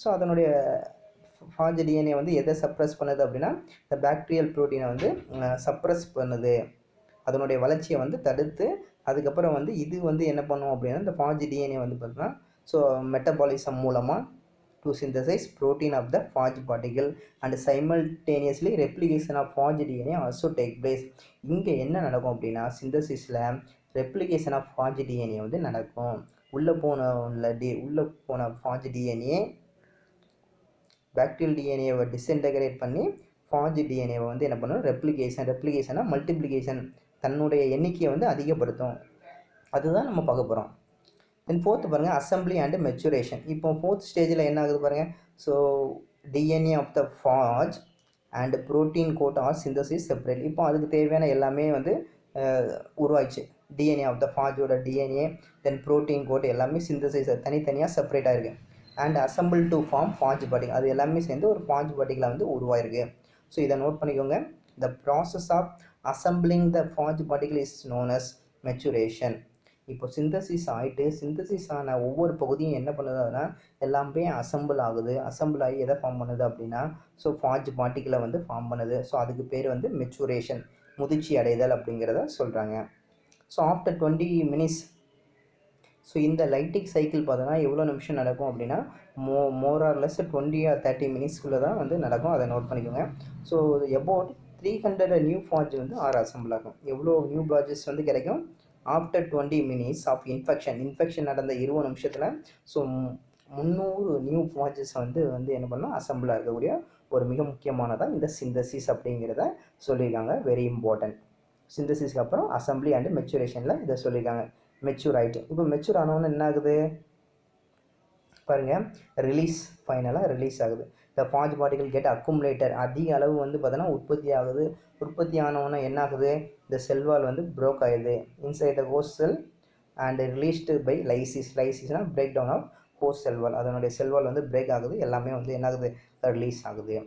So அதனுடைய ஃபாஜ் டிஎன்ஏ வந்து எதை சப்ரஸ் பண்ணுது அப்படின்னா இந்த பாக்டீரியல் ப்ரோட்டீனை வந்து சப்ரஸ் பண்ணுது. அதனுடைய வளர்ச்சியை வந்து தடுத்து அதுக்கப்புறம் வந்து இது வந்து என்ன பண்ணும் அப்படின்னா இந்த ஃபாஜ் டிஎன்ஏ வந்து பார்த்தீங்கன்னா ஸோ மெட்டபாலிசம் மூலமாக to synthesize protein of the phage particle and simultaneously replication of phage DNA also take place. இங்கே என்ன நடக்கும் அப்படின்னா சிந்தசிஸில் ரெப்ளிகேஷன் ஆஃப் phage DNA வந்து நடக்கும். உள்ளே போன phage DNA பாக்டீரியல் டிஎன்ஏவை டிஸ்இன்டகிரேட் பண்ணி phage டிஎன்ஏவை வந்து என்ன பண்ணும் ரெப்ளிகேஷனாக மல்டிப்ளிகேஷன் தன்னுடைய எண்ணிக்கையை வந்து அதிகப்படுத்தும். அதுதான் நம்ம பார்க்க போகிறோம். தென் ஃபோர்த்து பாருங்கள் அசம்பிளி அண்ட் மெச்சுரேஷன். இப்போ ஃபோர்த் ஸ்டேஜில் என்ன ஆகுது பாருங்கள். So DNA of the phage and protein coat are synthesis separate. இப்போ அதுக்கு தேவையான எல்லாமே வந்து உருவாயிடுச்சு. டிஎன்ஏ ஆஃப் த ஃபாஜோட டிஎன்ஏ தென் ப்ரோட்டீன் கோட் எல்லாமே சிந்தசைஸ் தனித்தனியாக செப்பரேட்டாக இருக்குது. And assemble to form phage particle, அது எல்லாமே சேர்ந்து ஒரு ஃபாஜ் பார்ட்டிகலாக வந்து உருவாயிருக்கு. ஸோ இதை நோட் பண்ணிக்கோங்க. The process of assembling the phage particle is known as maturation. இப்போ சிந்தசிஸ் ஆகிட்டு சிந்தசிஸ் ஆன ஒவ்வொரு பகுதியும் என்ன பண்ணுதுன்னா எல்லாமே அசம்பிள் ஆகி எதை ஃபார்ம் பண்ணுது அப்படின்னா ஸோ ஃபாஜ் பார்ட்டிகளை வந்து ஃபார்ம் பண்ணுது. ஸோ அதுக்கு பேர் வந்து மெச்சுரேஷன், முதிர்ச்சி அடைதல் அப்படிங்கிறத சொல்கிறாங்க. ஸோ ஆஃப்டர் 20 minutes ஸோ இந்த லைட்டிக் சைக்கிள் பார்த்தோன்னா எவ்வளோ நிமிஷம் நடக்கும் அப்படின்னா மோர் ஆர் லெஸ் 20 or 30 minutesக்குள்ளே தான் வந்து நடக்கும். அதை நோட் பண்ணிக்கோங்க. ஸோ அபவுட் 300 நியூ ஃபாஜ் வந்து அசம்பிள் ஆகும். எவ்வளோ நியூ பாஜஸ் வந்து கிடைக்கும் ஆஃப்டர் 20 minutes ஆஃப் இன்ஃபெக்ஷன் நடந்த 20 நிமிஷத்தில் ஸோ 300 நியூ ஃபாஜஸ் வந்து என்ன பண்ணால் அசம்பிளாக இருக்கக்கூடிய ஒரு மிக முக்கியமானதாக இந்த சிந்தசிஸ் அப்படிங்கிறத சொல்லியிருக்காங்க. Very important. சிந்தசிஸ்க்கு அப்புறம் அசம்பிளி அண்ட் மெச்சுரேஷனில் இதை சொல்லியிருக்காங்க. மெச்சூர் ஆகிட்டு இப்போ மெச்சூர் ஆனவொன்னு என்ன ஆகுது பாருங்கள், ஃபைனலாக ரிலீஸ் ஆகுது. இந்த ஃபாஜ் பார்ட்டிகல் கெட் அக்குமுலேட்டர், அதிக அளவு வந்து பார்த்தோன்னா உற்பத்தி ஆனவொன்னே என்ன ஆகுது, இந்த செல்வால் வந்து ப்ரோக் ஆகுது inside the host cell and released by லைசிஸ்னால் break down of host cell wall, அதனுடைய செல்வால் வந்து பிரேக் ஆகுது, எல்லாமே வந்து என்ன ஆகுது ரிலீஸ் ஆகுது.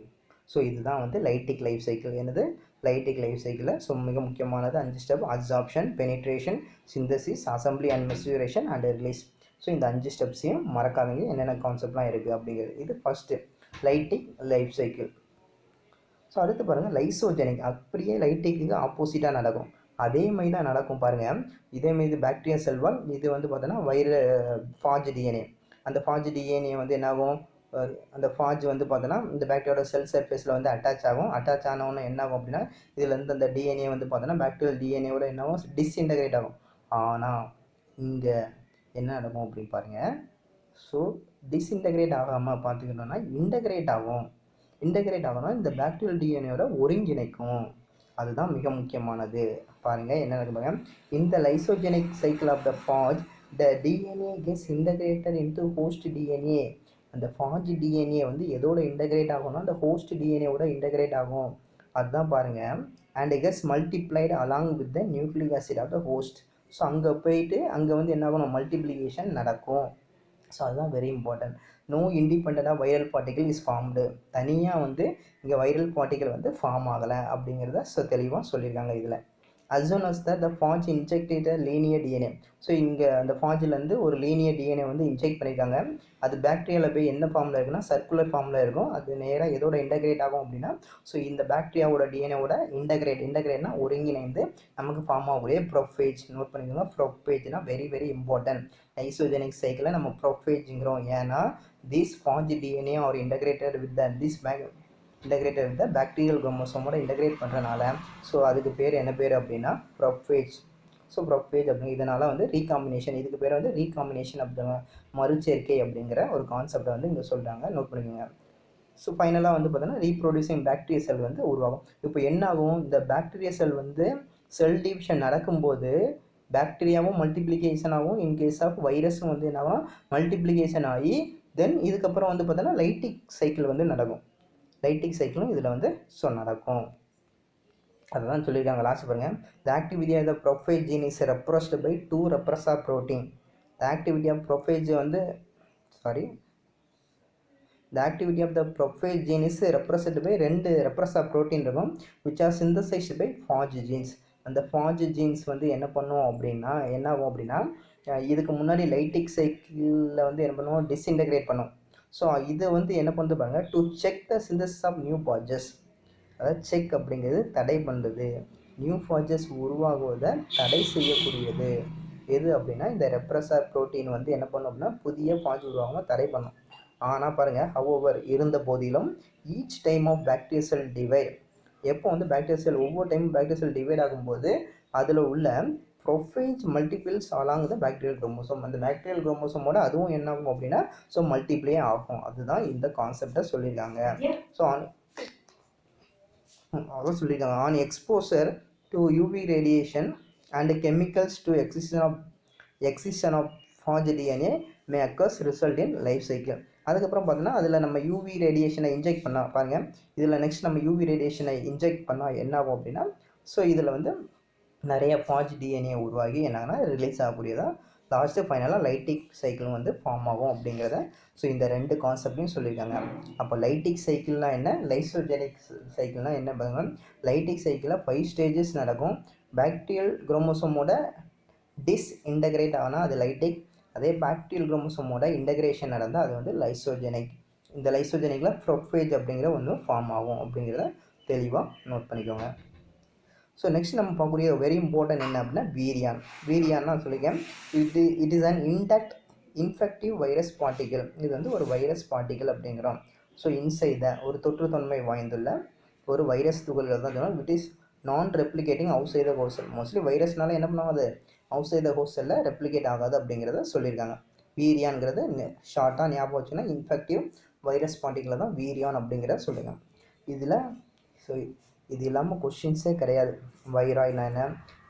ஸோ இதுதான் வந்து லைட்டிக் லைஃப் சைக்கிள். என்னது லைட்டிக் லைஃப் சைக்கிளில் ஸோ மிக முக்கியமானது 5 step: absorption, penetration, synthesis, assembly and maturation and release. So இந்த 5 ஸ்டெப்ஸையும் மறக்காதீங்க, என்னென்ன கான்செப்ட்லாம் இருக்குது அப்படிங்கிறது. இது first lytic life cycle. So அடுத்து பாருங்கள் லைசோஜெனிக், அப்படியே லைட்டிக்கு ஆப்போசிட்டாக நடக்கும். அதே மாதிரி தான் நடக்கும் பாருங்கள். இதேமாரி பாக்டீரியா செல்வால், இது வந்து பார்த்தோன்னா ஃபாஜ் டிஎன்ஏ. அந்த ஃபாஜ் டிஎன்ஏ வந்து என்னாகும், அந்த ஃபாஜ் வந்து பார்த்தோன்னா இந்த பாக்டீரியாவோட செல் சர்ஃபேஸில் வந்து அட்டாச் ஆனவொன்னே என்ன ஆகும் அப்படின்னா இதுலேருந்து அந்த டிஎன்ஏ வந்து பார்த்தோன்னா பாக்டீரியல் டிஎன்ஏவோட என்னாகும் டிஸ்இன்டகிரேட் ஆகும். ஆனால் இங்கே என்ன நடக்கும் அப்படின்னு பாருங்கள். ஸோ டிஸ்இன்டகிரேட் ஆகாமல் பார்த்துக்கிட்டோன்னா இன்டகிரேட் ஆகணும். இந்த பாக்டீரியல் டிஎன்ஏவோட ஒருங்கிணைக்கும். அதுதான் மிக முக்கியமானது. பாருங்கள் என்ன நடக்கும். இந்த lysogenic cycle of the phage the DNA gets integrated into host DNA. அந்த ஃபாஜ் டிஎன்ஏ வந்து எதோட இன்டகிரேட் ஆகும்னா அந்த ஹோஸ்ட் டிஎன்ஏவோட இன்டகிரேட் ஆகும். அதுதான் பாருங்கள். And gets multiplied along with the nucleic acid of the host. So அங்கே போயிட்டு அங்கே வந்து என்ன ஆகணும், மல்டிப்ளிகேஷன் நடக்கும். ஸோ அதுதான் வெரி இம்பார்ட்டன்ட். நோ இண்டிபெண்ட்டாக வைரல் பார்ட்டிகல் இஸ் ஃபார்ம்டு. தனியாக வந்து இங்கே வைரல் பார்ட்டிகல் வந்து ஃபார்ம் ஆகலை அப்படிங்கிறத தெளிவாக சொல்லியிருக்காங்க இதில். as soon as the phage injected a linear DNA. So இங்கே அந்த ஃபாஜிலேருந்து ஒரு லீனியர் டிஎன்ஏ வந்து இன்ஜெக்ட் பண்ணியிருக்காங்க. அது பாக்டீரியாவில் போய் என்ன ஃபார்மில் இருக்குன்னா சர்க்குலர் ஃபார்மில் இருக்கும். அது நேராக எதோட இன்டகிரேட் ஆகும் அப்படின்னா ஸோ இந்த பாக்டீரியாவோட டிஎன்ஏவோட இன்டகிரேட்னா ஒருங்கிணைந்து நமக்கு ஃபார்ம் ஆகக்கூடிய ப்ரோஃபேஜ். நோட் பண்ணிக்கோங்க, ப்ரோஃபேஜ்னா வெரி வெரி இம்பார்ட்டன்ட். லைசோஜெனிக் சைக்கிளை நம்ம ப்ரோஃபேஜ்ங்கிறோம். ஏன்னா this phage DNA are integrated with integrated with bacterial குரோமோசோமோட இன்டகிரேட் பண்ணுறனால ஸோ அதுக்கு பேர் என்ன பேர் அப்படின்னா ப்ரோஃபேஜ். ஸோ ப்ரோஃபேஜ் அப்படிங்க இதனால் வந்து ரீகாம்பினேஷன், இதுக்கு பேர் வந்து ரீகாம்பினேஷன் அப்படிங்கிற மறுச்சேர்க்கை அப்படிங்கிற ஒரு கான்செப்டை வந்து இங்கே சொல்கிறாங்க. நோட் பண்ணிக்கோங்க. ஸோ ஃபைனலாக வந்து பார்த்தோன்னா ரீப்ரொடியூசிங் பாக்டீரியா செல் வந்து உருவாகும். இப்போ என்ன ஆகும், இந்த பாக்டீரியா செல் வந்து செல் டிவிஷன் நடக்கும்போது பாக்டீரியாவும் மல்டிப்ளிகேஷன் ஆகும். இன்கேஸ் ஆஃப் வைரஸும் வந்து என்ன ஆகும், மல்டிப்ளிகேஷன் ஆகி தென் இதுக்கப்புறம் வந்து பார்த்தோன்னா லைட்டிக் சைக்கிள் வந்து நடக்கும். லைட்டிக் சைக்கிளும் இதில் வந்து நடக்கும். அதுதான் சொல்லியிருக்காங்க. லாஸ்ட் பாருங்கள். The activity of the prophage gene is repressed by 2 repressor protein. The activity of prophage gene is repressed by 2 repressor protein இருக்கும் which are synthesized by phage genes. அந்த ஃபாஜ் ஜீன்ஸ் வந்து என்ன பண்ணும் அப்படின்னா என்ன ஆகும் அப்படின்னா இதுக்கு முன்னாடி லைட்டிக் சைக்கிளில் வந்து என்ன பண்ணுவோம், டிஸ்இன்டகிரேட் பண்ணும். ஸோ இதை வந்து என்ன பண்ணுறது பாருங்கள், to check the synthesis of new phages. அதாவது செக் அப்படிங்கிறது தடை பண்ணுறது. நியூ ஃபாஜஸ் உருவாகுவதை தடை செய்யக்கூடியது எது அப்படின்னா இந்த ரெப்ரஸர் புரோட்டீன் வந்து என்ன பண்ணும் அப்படின்னா புதிய ஃபாஜ் உருவாகாமல் தடை பண்ணும். ஆனால் பாருங்கள், ஹவவர் இருந்த போதிலும் each time of bacterial cell divide, எப்போ வந்து பாக்டீரியல் செல் ஒவ்வொரு டைமும் பாக்டீரியல் செல் டிவைட் ஆகும்போது அதில் உள்ள prophage multiples along the bacterial chromosome, அந்த பாக்டீரியல் குரோமோசோமோட அதுவும் என்ன ஆகும் அப்படின்னா ஸோ மல்டிப்ளே ஆகும். அதுதான் இந்த கான்செப்டை சொல்லியிருக்காங்க. ஸோ அதான் சொல்லியிருக்காங்க, on exposure to UV radiation and chemicals to excision of phage DNA may occurs result in life cycle. அதுக்கப்புறம் பார்த்தீங்கன்னா அதில் நம்ம யூவி ரேடியேஷனை இன்ஜெக்ட் பண்ணால் பாருங்கள், இதில் நெக்ஸ்ட் நம்ம யூவி ரேடியேஷனை இன்ஜெக்ட் பண்ணால் என்ன ஆகும் அப்படின்னா ஸோ இதில் வந்து நிறைய ஃபாஜ் டிஎன்ஏ உருவாகி என்னன்னா ரிலீஸ் ஆகக்கூடியதாக லாஸ்ட்டு ஃபைனலாக லைட்டிக் சைக்கிளும் வந்து ஃபார்ம் ஆகும் அப்படிங்கிறத ஸோ இந்த ரெண்டு கான்செப்டையும் சொல்லியிருக்காங்க. அப்போ லைட்டிக் சைக்கிள்னால் என்ன, லைசோஜெனிக் சைக்கிள்னால் என்ன பார்த்தீங்கன்னா, லைட்டிக் சைக்கிளில் 5 ஸ்டேஜஸ் நடக்கும். பாக்டீரியல் குரோமோசோமோட டிஸ்இன்டகிரேட் ஆனால் அது லைட்டிக், அதே பாக்டீரியல் குரோமோசோமோட இன்டகிரேஷன் நடந்தால் அது வந்து லைசோஜெனிக். இந்த லைசோஜெனிக்கில் ப்ரொஃபேஜ் அப்படிங்கிற ஒன்று ஃபார்ம் ஆகும் அப்படிங்கிறத தெளிவாக நோட் பண்ணிக்கோங்க. ஸோ நெக்ஸ்ட் நம்ம பார்க்கக்கூடிய வெரி இம்பார்ட்டன்ட் என்ன அப்படின்னா வீரியான்னா சொல்லியிருக்கேன், it is an intact infective virus particle. இது வந்து ஒரு வைரஸ் பார்ட்டிகல் அப்படிங்கிறோம். ஸோ இன்சைட் ஒரு தொற்றுத்தன்மை வாய்ந்துள்ள ஒரு வைரஸ் துகள்கள் தான் சொன்னோம். It is non replicating outside the host cell. Mostly வைரஸ்னால என்ன பண்ணாது, அவுட் சைட் த ஹோஸ்ட் செல்லில் ரெப்ளிகேட் ஆகாது அப்படிங்கிறத சொல்லியிருக்காங்க. வீரியான்ங்கிறது ஷார்ட்டாக ஞாபகம் வச்சுன்னா இன்ஃபெக்டிவ் வைரஸ் பார்ட்டிகளை தான் வீரியான் அப்படிங்கிறத சொல்லியிருக்காங்க. இதில் ஸோ இது இல்லாமல் கொஷின்ஸே கிடையாது. வைராய்னா என்ன,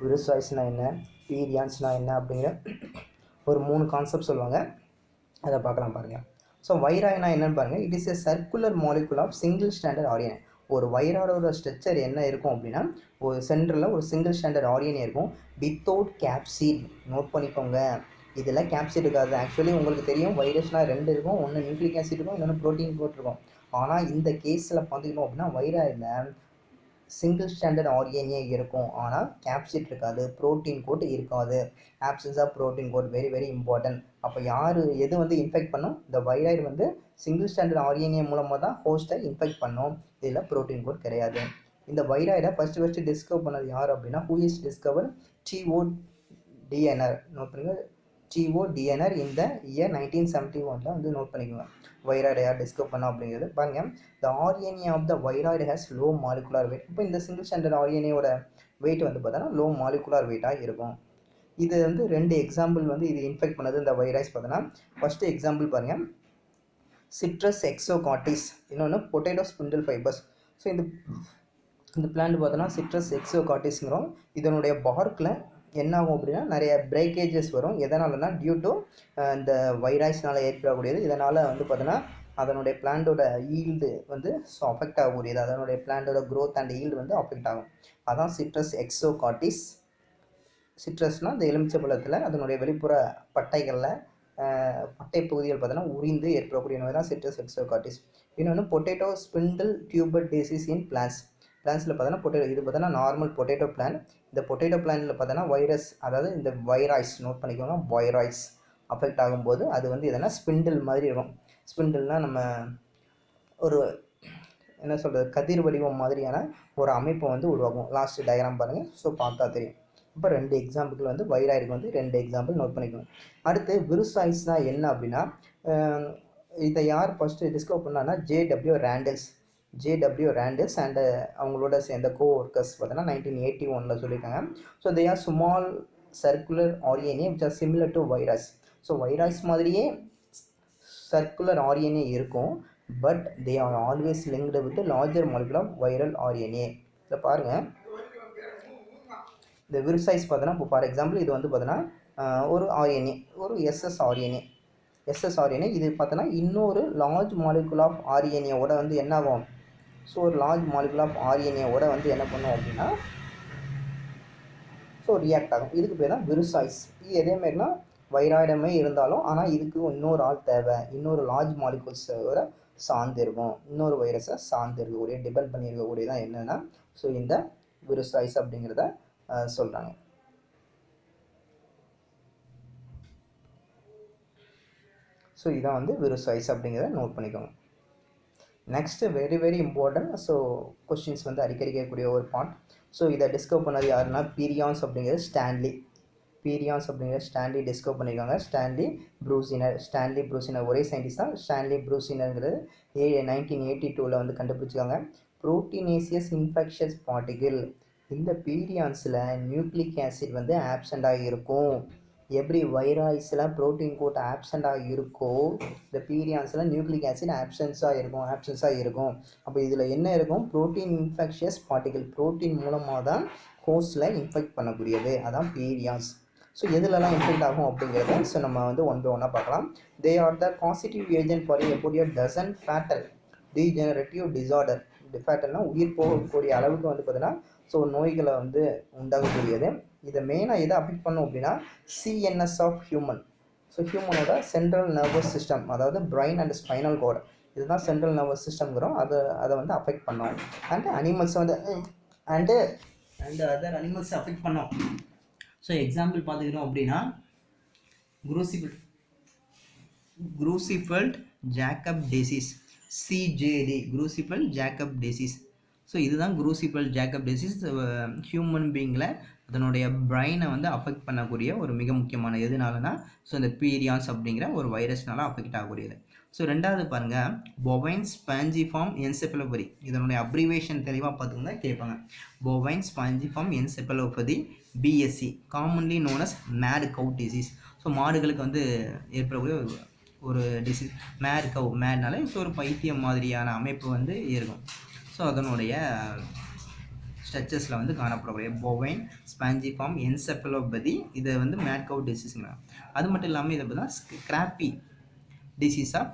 விருசாய்ஸ்னா என்ன, வீரியான்ஸ்னா என்ன அப்படிங்கிற ஒரு 3 கான்செப்ட் சொல்லுவாங்க, அதை பார்க்கலாம் பாருங்கள். ஸோ வைராய்னா என்னன்னு பாருங்கள், it is a circular molecule of single standard RNA. ஒரு வைராடோட ஸ்ட்ரக்சர் என்ன இருக்கும் அப்படின்னா ஒரு சென்டரில் ஒரு சிங்கிள் ஸ்டாண்டர்ட் ஆர்என்ஏ இருக்கும் வித்தவுட் கேப்சிட். நோட் பண்ணிக்கோங்க, இதில் கேப்சிட் இருக்காது. ஆக்சுவலி உங்களுக்கு தெரியும் வைரஸ்னால் 2 இருக்கும், ஒன்று நியூக்ளிக் ஆசிட் இருக்கும், இன்னொன்று ப்ரோட்டீன் போட்டிருக்கும். ஆனால் இந்த கேஸில் பார்த்துக்கிட்டோம் அப்படின்னா வைராயில் சிங்கிள் ஸ்டாண்டர்ட் ஆர்என்ஏ இருக்கும், ஆனால் கேப்சிட் இருக்காது, ப்ரோட்டீன் கோட் இருக்காது. Absence of protein coat very very important. அப்போ எது வந்து இன்ஃபெக்ட் பண்ணும், இந்த வைராய்டு வந்து சிங்கிள் ஸ்டாண்டர்ட் ஆர்என்ஏ மூலமாக தான் ஹோஸ்ட்டை இன்ஃபெக்ட் பண்ணும். இதில் ப்ரோட்டீன் கோட் கிடையாது. இந்த வைராய்டை ஃபஸ்ட்டு டிஸ்கவர் பண்ணது யார் அப்படின்னா ஹூ இஸ் டிஸ்கவர் டிஓடிஎன்ஆர். நோட் பண்ணுங்க, டிஓடிஎன்ஆர் இந்த இயர் 1971 வந்து நோட் பண்ணிக்கோங்க. வைராய்டை யார் டிஸ்கவர் பண்ணா அப்படிங்கிறது பாருங்கள். The RNA of the viroid has low molecular weight. இப்போ இந்த சிங்கிள் ஸ்டாண்டர்ட் ஆர்என்ஏவோட வெயிட் வந்து பார்த்தோன்னா லோ மாலிகுலர் வெயிட்டாக இருக்கும். இது வந்து 2 எக்ஸாம்பிள் வந்து இது இன்ஃபெக்ட் பண்ணது இந்த வைரஸ் பார்த்தோன்னா. ஃபஸ்ட்டு எக்ஸாம்பிள் பாருங்கள், சிட்ரஸ் எக்ஸோகாட்டிஸ், இன்னொன்று பொட்டேட்டோ ஸ்பிண்டில் ஃபைபர்ஸ். ஸோ இந்த பிளான்ட் பார்த்தோன்னா சிட்ரஸ் எக்ஸோகாட்டிஸ்ங்கிறோம். இதனுடைய பார்க்கில் என்ன ஆகும் அப்படின்னா நிறைய பிரேக்கேஜஸ் வரும். எதனாலனா டியூ டு இந்த வைரஸ்னால் ஏற்படக்கூடியது. இதனால் வந்து பார்த்தோன்னா அதனுடைய பிளான்ட்டோட ஈல்டு வந்து அஃபெக்ட் ஆகக்கூடியது, அதனுடைய பிளான்ட்டோட க்ரோத் அண்ட் ஈல்டு வந்து அஃபெக்ட் ஆகும். அதான் சிட்ரஸ் எக்ஸோகாட்டிஸ். சிட்ரஸ்னால் இந்த எலுமிச்சை பழத்தில் அதனுடைய வெளிப்புற பட்டைகளில் பட்டை பகுதிகள் பார்த்தோன்னா உரிந்து ஏற்படக்கூடிய நோய் தான் சிட்ரஸ் எக்ஸோகாட்டிஸ். இன்னொன்று potato spindle tuber disease in பிளான்ஸில் பார்த்தோன்னா பொட்டேட்டோ, இது பார்த்தோன்னா நார்மல் பொட்டேட்டோ பிளான். இந்த பொட்டேட்டோ பிளான்ட்டில் பார்த்தோன்னா வைரஸ், அதாவது இந்த வைராய்ஸ் நோட் பண்ணிக்கோங்க, வைராய்ஸ் அஃபெக்ட் ஆகும்போது அது வந்து எதனா ஸ்பிண்டில் மாதிரி இருக்கும். ஸ்பிண்டில்னால் நம்ம ஒரு என்ன சொல்கிறது கதிர் வடிவம் மாதிரியான ஒரு அமைப்பை வந்து உருவாகும். லாஸ்ட் டயக்ராம் பாருங்கள், ஸோ பார்த்தா தெரியும். இப்போ 2 எக்ஸாம்பிள் வந்து வைராய்டுக்கு வந்து 2 எக்ஸாம்பிள் நோட் பண்ணிக்கணும். அடுத்து விருசாய்ஸ்னால் என்ன அப்படின்னா இதை யார் ஃபஸ்ட்டு டிஸ்கவர் பண்ணான்னா ஜேடபிள்யூ ரேண்டில்ஸ் அண்டு அவங்களோட சேர்ந்த கோஒர்க்கர்ஸ் பார்த்தோன்னா 1981 சொல்லியிருக்காங்க. So they are small circular RNA which are similar to virus. So virus மாதிரியே சர்க்குலர் ஆர்என்ஏ இருக்கும், but they are always linked with larger molecule of viral RNA. இதில் பாருங்கள், இந்த விருசாய்ஸ் பார்த்தோன்னா இப்போ ஃபார் எக்ஸாம்பிள் இது வந்து பார்த்தோன்னா ஒரு ஆர்என்ஏ, ஒரு எஸ்எஸ்ஆர்என்ஏ. இது பார்த்தோன்னா இன்னொரு லார்ஜ் மாலிகுல் ஆஃப் ஆர்என்ஏவோட வந்து என்ன ஆகும், ஸோ ஒரு லார்ஜ் மாலிகுல் ஆஃப் ஆர்என்ஏவோட வந்து என்ன பண்ணும் அப்படின்னா ஸோ ரியாக்ட் ஆகும். இதுக்கு பேர் தான் விருசாய்ஸ். இது எதேமாரினா வைராய்டமே இருந்தாலும் ஆனால் இதுக்கு இன்னொரு ஆள் தேவை, இன்னொரு லார்ஜ் மாலிகுல்ஸோட சார்ந்து இருக்கும், இன்னொரு வைரஸை சார்ந்து இருக்கக்கூடிய டிபெண்ட் பண்ணியிருக்கக்கூடியதான் என்னென்னா ஸோ இந்த விருசாய்ஸ் அப்படிங்கிறத சொல்கிறாங்க. ஸோ இதான் வந்து விருசாய்ஸ் அப்படிங்கிறத நோட் பண்ணிக்கோங்க. Next very very important, so questions வந்து அடிக்கடி கேட்கக்கூடிய ஒரு பார்ட். ஸோ இதை டிஸ்கவர் பண்ணது யாருன்னா பீரியான்ஸ் அப்படிங்கிறது ஸ்டான்லி டிஸ்கவர் பண்ணியிருக்காங்க. ஸ்டான்லி ப்ரூசினர் ஒரே சயின்டிஸ்ட் தான். ஸ்டான்லி ப்ரூசினருங்கிறது 1982 வந்து கண்டுபிடிச்சிருக்காங்க. புரோட்டீனேசியஸ் இன்ஃபெக்ஷஸ் பார்ட்டிகிள், இந்த பீரியான்ஸில் நியூக்ளிக் ஆசிட் வந்து ஆப்சண்டாக இருக்கும். எப்படி வைராய்ஸில் ப்ரோட்டீன் கோட் ஆப்சண்டாக இருக்கோ, இந்த பீரியான்ஸில் நியூக்ளிக் ஆசிட் ஆப்சன்ஸாக இருக்கும். அப்போ இதில் என்ன இருக்கும்? ப்ரோட்டீன் இன்ஃபெக்ஷியஸ் பார்ட்டிகிள், ப்ரோட்டீன் மூலமாக தான் ஹோஸ்டில் இன்ஃபெக்ட் பண்ணக்கூடியது, அதான் பீரியான்ஸ். ஸோ எதுலலாம் இன்ஃபெக்ட் ஆகும் அப்படிங்கிறத ஸோ நம்ம வந்து ஒன் பை ஒன்னாக பார்க்கலாம். They are the constitutive agent for about a dozen fatal degenerative disorder. ஃபேட்டல்னால் உயிர் போகக்கூடிய அளவுக்கு வந்து பார்த்தீங்கன்னா ஸோ நோய்களை வந்து உண்டாகக்கூடியது. இதை மெயினாக எதை அஃபெக்ட் பண்ணும் அப்படின்னா சிஎன்எஸ் ஆஃப் ஹியூமன். ஸோ ஹியூமனோட சென்ட்ரல் நர்வஸ் சிஸ்டம், அதாவது பிரைன் அண்ட் ஸ்பைனல் கோடு, இதுதான் சென்ட்ரல் நர்வஸ் சிஸ்டம்ங்கிறோம். அதை வந்து அஃபெக்ட் பண்ணோம். அண்ட் அனிமல்ஸ் வந்து அண்டு அதர் அனிமல்ஸ் அஃபெக்ட் பண்ணோம். ஸோ எக்ஸாம்பிள் பார்த்துக்கிட்டோம் அப்படின்னா Creutzfeldt Jakob disease, CJD, Creutzfeldt Jakob disease. So இதுதான் குரூசிஃபெல்ட் ஜாக்கப் டிசீஸ். ஹியூமன் பீயிங்கில் அதனுடைய பிரைனை வந்து அஃபெக்ட் பண்ணக்கூடிய ஒரு மிக முக்கியமான எதுனாலனா ஸோ இந்த பீரியான்ஸ் அப்படிங்கிற ஒரு வைரஸ்னால அஃபெக்ட் ஆகக்கூடியது. ஸோ ரெண்டாவது பாருங்கள், பொவைன் ஸ்பாஞ்சிஃபார்ம் என்செஃபலோபதி, இதனுடைய அப்ரிவேஷன் தெளிவாக பார்த்துக்கோங்க, கேட்பாங்க. Bovine spongiform encephalopathy, BSC, commonly known as mad cow disease. So மாடுகளுக்கு வந்து ஏற்படக்கூடிய ஒரு டிசீஸ், மேட்னால ஸோ ஒரு பைத்தியம் மாதிரியான அமைப்பு வந்து இருக்கும். ஸோ அதனுடைய ஸ்ட்ரக்சர்ஸில் வந்து காணப்படக்கூடிய பொவைன் ஸ்பாஞ்சிஃபார்ம் என்செஃபலோபதி, இதை வந்து மேட் கவு டிசீஸுங்க. அது மட்டும் இல்லாமல் இதை பார்த்தா scrapie disease of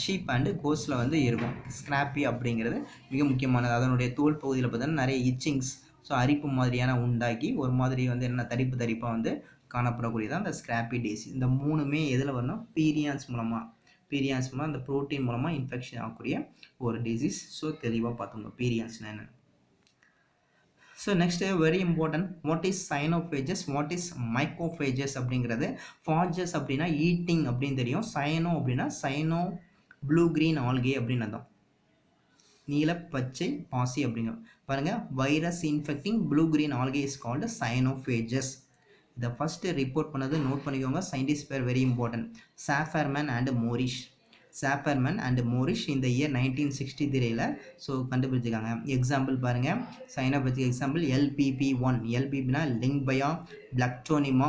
sheep and கோஸில் வந்து இருக்கும். ஸ்கிராப்பி அப்படிங்கிறது மிக முக்கியமானது. அதனுடைய தோல் பகுதியில் பார்த்தீங்கன்னா நிறைய இச்சிங்ஸ், ஸோ அரிப்பு மாதிரியான உண்டாக்கி ஒரு மாதிரி வந்து என்ன தரிப்பாக வந்து காணப்படக்கூடியதான் அந்த ஸ்கிராப்பி டிசீஸ். இந்த மூணுமே எதில் வரணும்? பீரியான்ஸ் மூலமாக அந்த ப்ரோட்டீன் மூலமாக இன்ஃபெக்ஷன் ஆகக்கூடிய ஒரு டிசீஸ். ஸோ தெளிவாக பார்த்துங்க பீரியான்ஸ்னா என்ன. So next very important, what is cyanophages, what is mycophages அப்படிங்கிறது. ஃபாஜஸ் அப்படின்னா ஈட்டிங் அப்படின்னு தெரியும். சைனோ அப்படின்னா சைனோ ப்ளூ கிரீன் ஆல்கே அப்படின்னு அர்த்தம், நீல பச்சை பாசி அப்படிங்கிற பாருங்கள். Virus infecting blue green algae is called cyanophages. இதை ஃபஸ்ட்டு ரிப்போர்ட் பண்ணது நோட் பண்ணிக்கோங்க. சயின்டிஸ்ட் பேர் very important, Safferman and Morris இந்த இயர் 1963 ஸோ கண்டுபிடிச்சிருக்காங்க. எக்ஸாம்பிள் பாருங்கள், சைனோபேஜிக் எக்ஸாம்பிள் LPP1. LPPனா Lyngbya Plectonema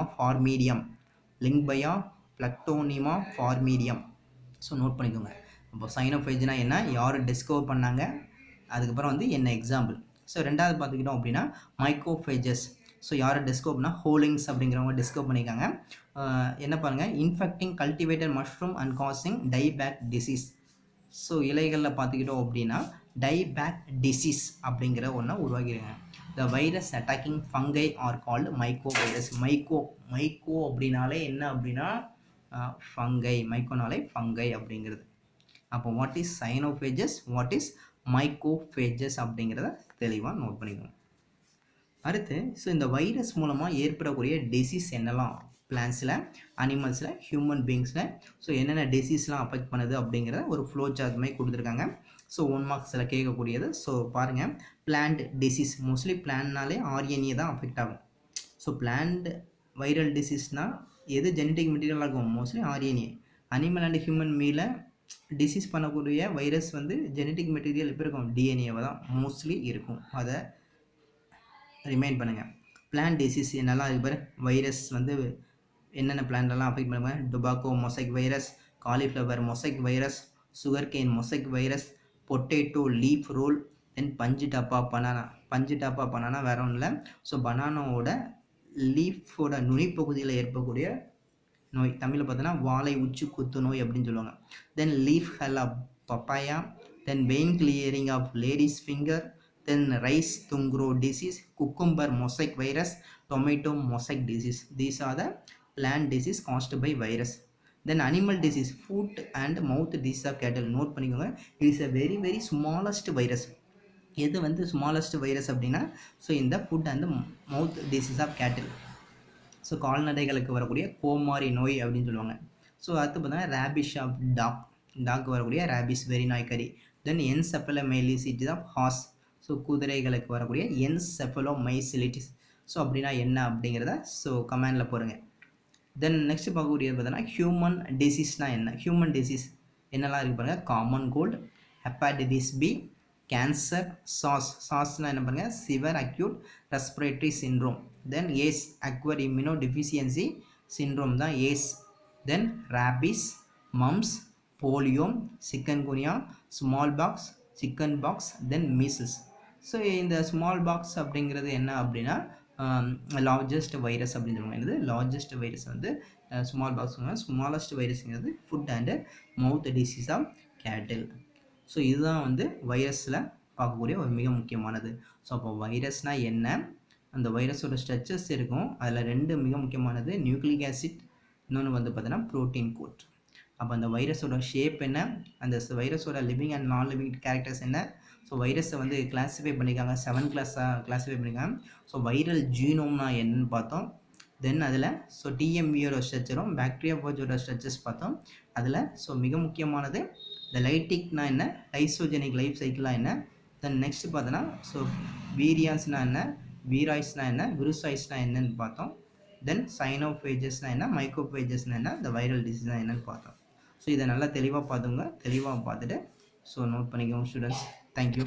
Phormidium. So note பண்ணிக்கோங்க. அப்போ சைனோபேஜ்னா என்ன, யார் டிஸ்கவர் பண்ணாங்க, அதுக்கப்புறம் வந்து என்ன எக்ஸாம்பிள். ஸோ ரெண்டாவது பார்த்துக்கிட்டோம் அப்படின்னா மைக்கோஃபேஜஸ். ஸோ யார் டிஸ்கவர் பண்ணால் ஹோலிங்ஸ் அப்படிங்கிறவங்க டிஸ்கவர் பண்ணியிருக்காங்க. என்ன பாருங்கள், infecting cultivated mushroom and causing dieback disease. So இலைகளில் பார்த்துக்கிட்டோம் அப்படின்னா டைபேக் டிசீஸ் அப்படிங்கிற ஒன்றை உருவாக்கிடுங்க. The virus attacking fungi are called myco virus. Myco அப்படின்னாலே என்ன அப்படின்னா ஃபங்கை, மைக்கோனாலே ஃபங்கை அப்படிங்கிறது. அப்போ what is cyanophages, what is mycophages அப்படிங்கிறத தெளிவாக நோட் பண்ணிக்கோங்க. அடுத்து, ஸோ இந்த வைரஸ் மூலமாக ஏற்படக்கூடிய டிசீஸ் என்னெல்லாம் பிளான்ஸில், அனிமல்ஸில், ஹியூமன் பீயிங்ஸில், ஸோ என்னென்ன டிசீஸ்லாம் அஃபெக்ட் பண்ணுது அப்படிங்கிறத ஒரு ஃப்ளோ சார்ட் மாதிரி கொடுத்துருக்காங்க. ஸோ 1 மார்க்ஸில் கேட்கக்கூடியது. ஸோ பாருங்கள், பிளான்ட் டிசீஸ், மோஸ்ட்லி பிளான்னாலே RNA தான் அஃபெக்ட் ஆகும். ஸோ பிளான்ட் வைரல் டிசீஸ்னால் எது ஜெனட்டிக் மெட்டீரியலாக இருக்கும்? Mostly RNA. Animal and human மீல டிசீஸ் பண்ணக்கூடிய வைரஸ் வந்து ஜெனட்டிக் மெட்டீரியல் இப்போ இருக்கும், DNA தான் மோஸ்ட்லி இருக்கும். அதை ரிமைண்ட் பண்ணுங்கள். பிளான்ட் டிசீஸ் என்னெல்லாம் இருக்கு பாரு, வைரஸ் வந்து என்னென்ன பிளான்ட்லாம் அஃபெக்ட் பண்ணுவாங்க? Tobacco mosaic virus, cauliflower mosaic virus, sugar cane mosaic virus, potato leaf roll, then bunchy top of banana வேற ஒன்றும் இல்லை. ஸோ பனானாவோட லீஃபோட நுனிப்பகுதியில் ஏற்படக்கூடிய நோய், தமிழில் பார்த்தோன்னா வாழை உச்சி குத்து நோய் அப்படின்னு சொல்லுவாங்க. தென் லீஃப் ஹெல் of papaya, then vein clearing of ladies finger, then rice tungro disease, cucumber mosaic virus, tomato mosaic disease. These are the plant disease caused by virus. Then animal disease, foot and mouth disease of cattle. Note பண்ணிக்கோங்க, it is a very very smallest virus. எது வந்து smallest virus அப்படின்னா so இந்த foot and mouth disease of cattle. So கால்நடைகளுக்கு வரக்கூடிய கோமாரி நோய் அப்படின்னு சொல்லுவாங்க. ஸோ அடுத்து பார்த்தீங்கன்னா ரேபிஷ் ஆஃப் டாக் வரக்கூடிய ரேபிஸ் வெறி நாய்க்கறி. Then encephalomyelitis of horse. So so குதிரைகளுக்கு வரக்கூடிய என்செஃபலோமைசிலிட்டிஸ். ஸோ அப்படின்னா என்ன அப்படிங்கிறத ஸோ கமெண்டில் போடுங்க. தென் நெக்ஸ்ட் பார்க்கக்கூடியது பார்த்தீங்கன்னா ஹியூமன் டிசீஸ்னால் என்ன, ஹியூமன் டிசீஸ் என்னெல்லாம் இருக்குது பாருங்கள். Common cold, hepatitis B, cancer, சாஸ்னால் என்ன பாருங்கள், severe acute respiratory syndrome. Then AIDS acquired immuno deficiency syndrome தான் AIDS. Then rabies, mumps, polio, chikungunya, smallpox, chickenpox, then measles. So இந்த smallpox அப்படிங்கிறது என்ன அப்படின்னா லார்ஜஸ்ட் வைரஸ் அப்படின்னு சொல்லுவாங்க. என்னது லார்ஜஸ்ட் வைரஸ் வந்து ஸ்மால் பாக்ஸ். ஸ்மாலஸ்ட் வைரஸ்ங்கிறது foot and mouth disease of cattle. So இதுதான் வந்து வைரஸில் பார்க்கக்கூடிய ஒரு மிக முக்கியமானது. ஸோ அப்போ வைரஸ்னால் என்ன, அந்த வைரஸோட ஸ்ட்ரக்சர்ஸ் இருக்கும், அதில் ரெண்டு மிக முக்கியமானது நியூக்ளிக் ஆசிட், இன்னொன்று வந்து பார்த்தீங்கன்னா ப்ரோட்டீன் கோட். அப்போ அந்த வைரஸோட ஷேப் என்ன, அந்த வைரஸோட living and non living characters என்ன. ஸோ வைரஸை வந்து கிளாஸிஃபை பண்ணியிருக்காங்க, 7 கிளாஸாக கிளாஸிஃபை பண்ணியிருக்காங்க. ஸோ வைரல் ஜீனோம்னா என்னன்னு பார்த்தோம். தென் அதில் ஸோ டிஎம்வியோட ஸ்ட்ரக்சரும் பாக்டீரியாஃபோஜோட ஸ்ட்ரக்சர்ஸ் பார்த்தோம். அதில் ஸோ மிக முக்கியமானது இந்த லைட்டிக்னா என்ன, லைசோஜெனிக் லைஃப் சைக்கிளாக என்ன. தென் நெக்ஸ்ட் பார்த்தோன்னா ஸோ வீரியாஸ்னால் என்ன, வீராய்ஸ்னால் என்ன, விருசாய்ஸ்னால் என்னன்னு பார்த்தோம். தென் சைனோஃபேஜஸ்னால் என்ன, மைக்ரோஃபேஜஸ்னால் என்ன, இந்த வைரல் டிசீஸ்னால் என்னன்னு பார்த்தோம். ஸோ இதை நல்லா தெளிவாக பார்த்துங்க, தெளிவாக பார்த்துட்டு ஸோ நோட் பண்ணிக்கோங்க ஸ்டூடெண்ட்ஸ். தேங்க்யூ.